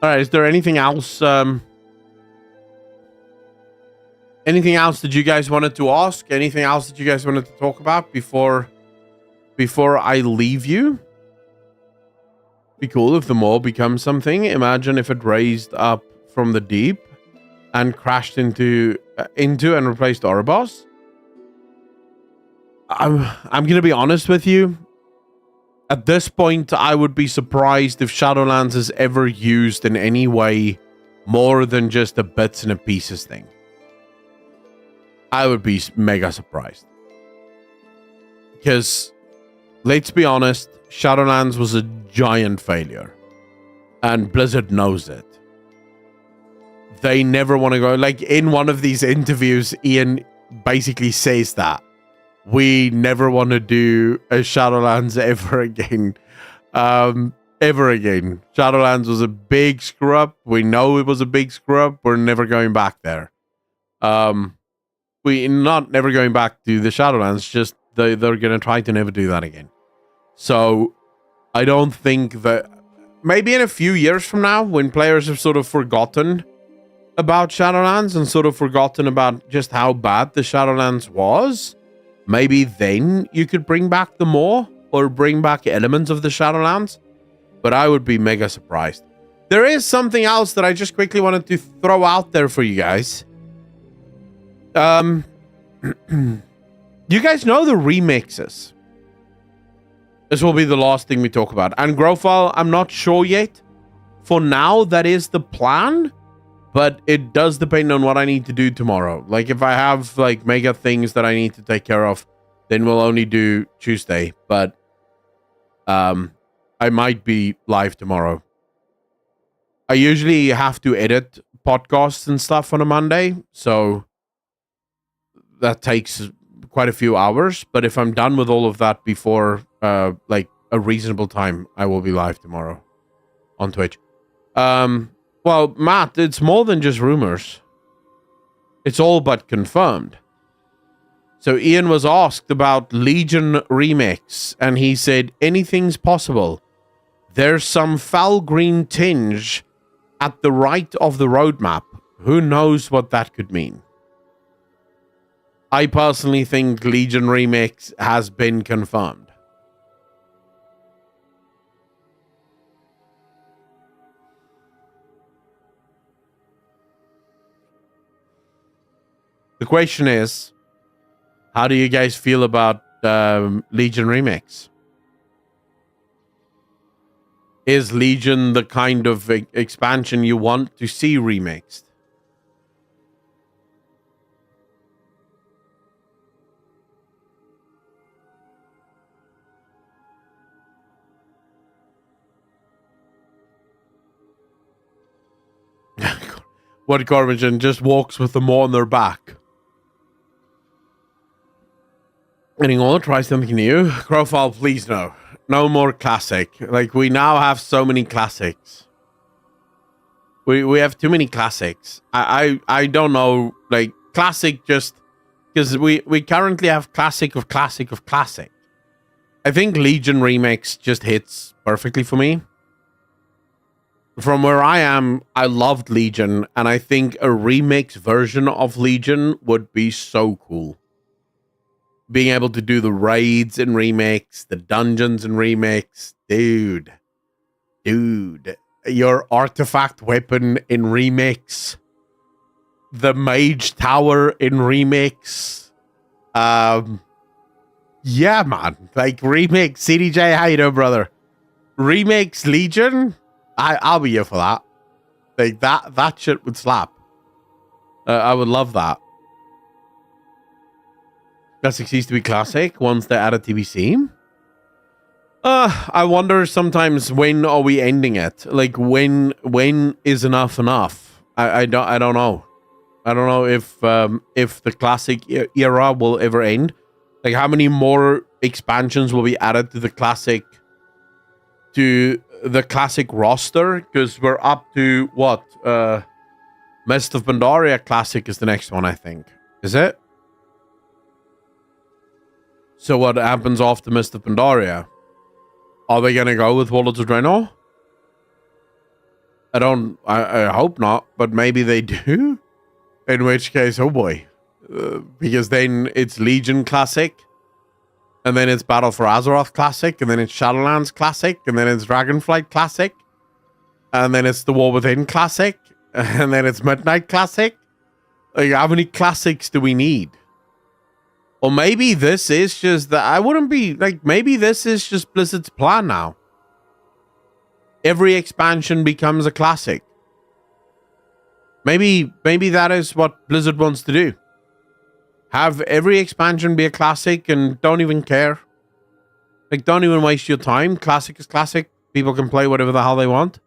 Alright, is there anything else? Anything else that you guys wanted to ask? Anything else that you guys wanted to talk about before I leave you? Be cool if the Maw becomes something. Imagine if it raised up from the deep and crashed into and replaced Oribos. I'm gonna be honest with you. At this point, I would be surprised if Shadowlands is ever used in any way more than just a bits and a pieces thing. I would be mega surprised. Because, let's be honest, Shadowlands was a giant failure. And Blizzard knows it. They never want to go... Like, in one of these interviews, Ian basically says that. We never want to do a Shadowlands ever again. Ever again. Shadowlands was a big screw up. We know it was a big screw up. We're never going back there. We're not never going back to the Shadowlands. Just they're going to try to never do that again. So I don't think that... Maybe in a few years from now, when players have sort of forgotten about Shadowlands and sort of forgotten about just how bad the Shadowlands was, maybe then you could bring back the more or bring back elements of the Shadowlands. But I would be mega surprised. There is something else that I just quickly wanted to throw out there for you guys. You guys know the remixes. This will be the last thing we talk about. And Growfile, I'm not sure yet. For now, that is the plan. But it does depend on what I need to do tomorrow. Like, if I have, like, mega things that I need to take care of, then we'll only do Tuesday. But, I might be live tomorrow. I usually have to edit podcasts and stuff on a Monday. So, that takes quite a few hours. But if I'm done with all of that before, like, a reasonable time, I will be live tomorrow on Twitch. Well, Matt, it's more than just rumors. It's all but confirmed. So Ian was asked about Legion Remix, and he said, anything's possible. There's some foul green tinge at the right of the roadmap. Who knows what that could mean? I personally think Legion Remix has been confirmed. The question is, how do you guys feel about Legion Remix? Is Legion the kind of expansion you want to see remixed? What garbage, and just walks with them on their back. Anyone try something new? Crowfile, please no. No more classic. Like, we now have so many classics. We have too many classics. I don't know, like, classic just... Because we currently have classic of classic of classic. I think Legion Remix just hits perfectly for me. From where I am, I loved Legion, and I think a remix version of Legion would be so cool. Being able to do the raids in remix, the dungeons in remix, dude, your artifact weapon in remix, the mage tower in remix, yeah, man, like remix, CDJ, how you doing, brother? Remix Legion, I'll be here for that. Like that shit would slap. I would love that. Classic used to be classic once they added TBC. I wonder sometimes, when are we ending it? Like, when is enough enough? I don't know. I don't know if the classic era will ever end. Like, how many more expansions will be added to the classic roster? Because we're up to what? Mist of Pandaria Classic is the next one, I think. Is it? So what happens after Mist of Pandaria? Are they going to go with Warlords of Draenor? I hope not, but maybe they do. In which case, oh boy. Because then it's Legion Classic. And then it's Battle for Azeroth Classic. And then it's Shadowlands Classic. And then it's Dragonflight Classic. And then it's the War Within Classic. And then it's Midnight Classic. Like, how many classics do we need? Or maybe this is just that I wouldn't be like, maybe this is just Blizzard's plan now. Every expansion becomes a classic. Maybe that is what Blizzard wants to do. Have every expansion be a classic and don't even care. Like, don't even waste your time. Classic is classic. People can play whatever the hell they want.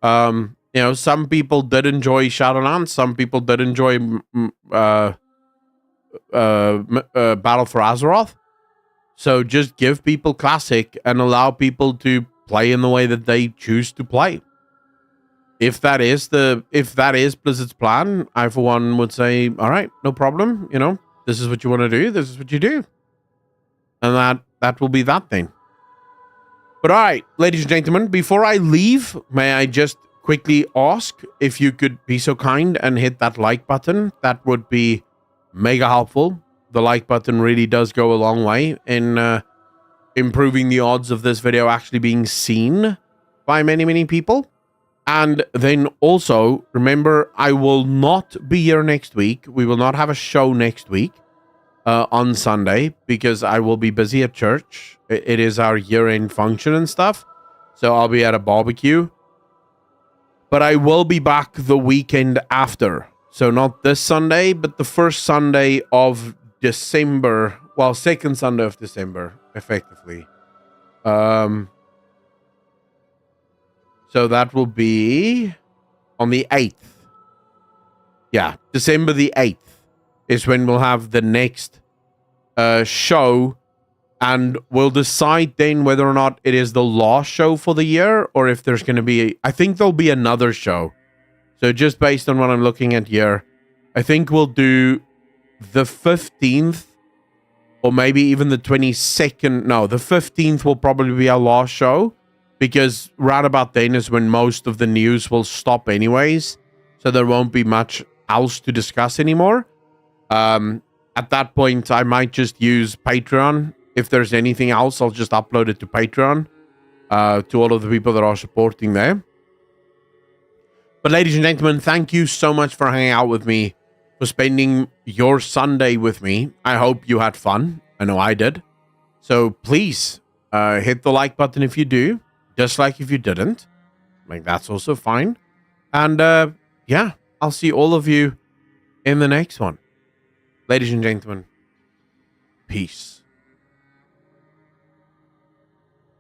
You know, some people did enjoy Shadowlands. Some people did enjoy Battle for Azeroth. So just give people classic and allow people to play in the way that they choose to play. If that is Blizzard's plan, I for one would say, all right, no problem. You know, this is what you want to do. This is what you do. And that will be that thing. But all right, ladies and gentlemen, before I leave, may I just quickly ask if you could be so kind and hit that like button. That would be mega helpful. The like button really does go a long way in improving the odds of this video actually being seen by many, many people. And then also, remember, I will not be here next week. We will not have a show next week on Sunday because I will be busy at church. It is our year-end function and stuff. So I'll be at a barbecue. But I will be back the weekend after. So not this Sunday, but the first Sunday of December. Well, second Sunday of December, effectively. So that will be on the 8th. Yeah, December the 8th is when we'll have the next show. And we'll decide then whether or not it is the last show for the year or if there's going to be... I think there'll be another show. So just based on what I'm looking at here, I think we'll do the 15th or maybe even the 22nd. No, the 15th will probably be our last show because right about then is when most of the news will stop anyways. So there won't be much else to discuss anymore. At that point, I might just use Patreon. If there's anything else, I'll just upload it to Patreon to all of the people that are supporting there. But ladies and gentlemen, thank you so much for hanging out with me, for spending your Sunday with me. I hope you had fun. I know I did. So please hit the like button if you do. Dislike if you didn't. Like, that's also fine. And yeah, I'll see all of you in the next one. Ladies and gentlemen, peace.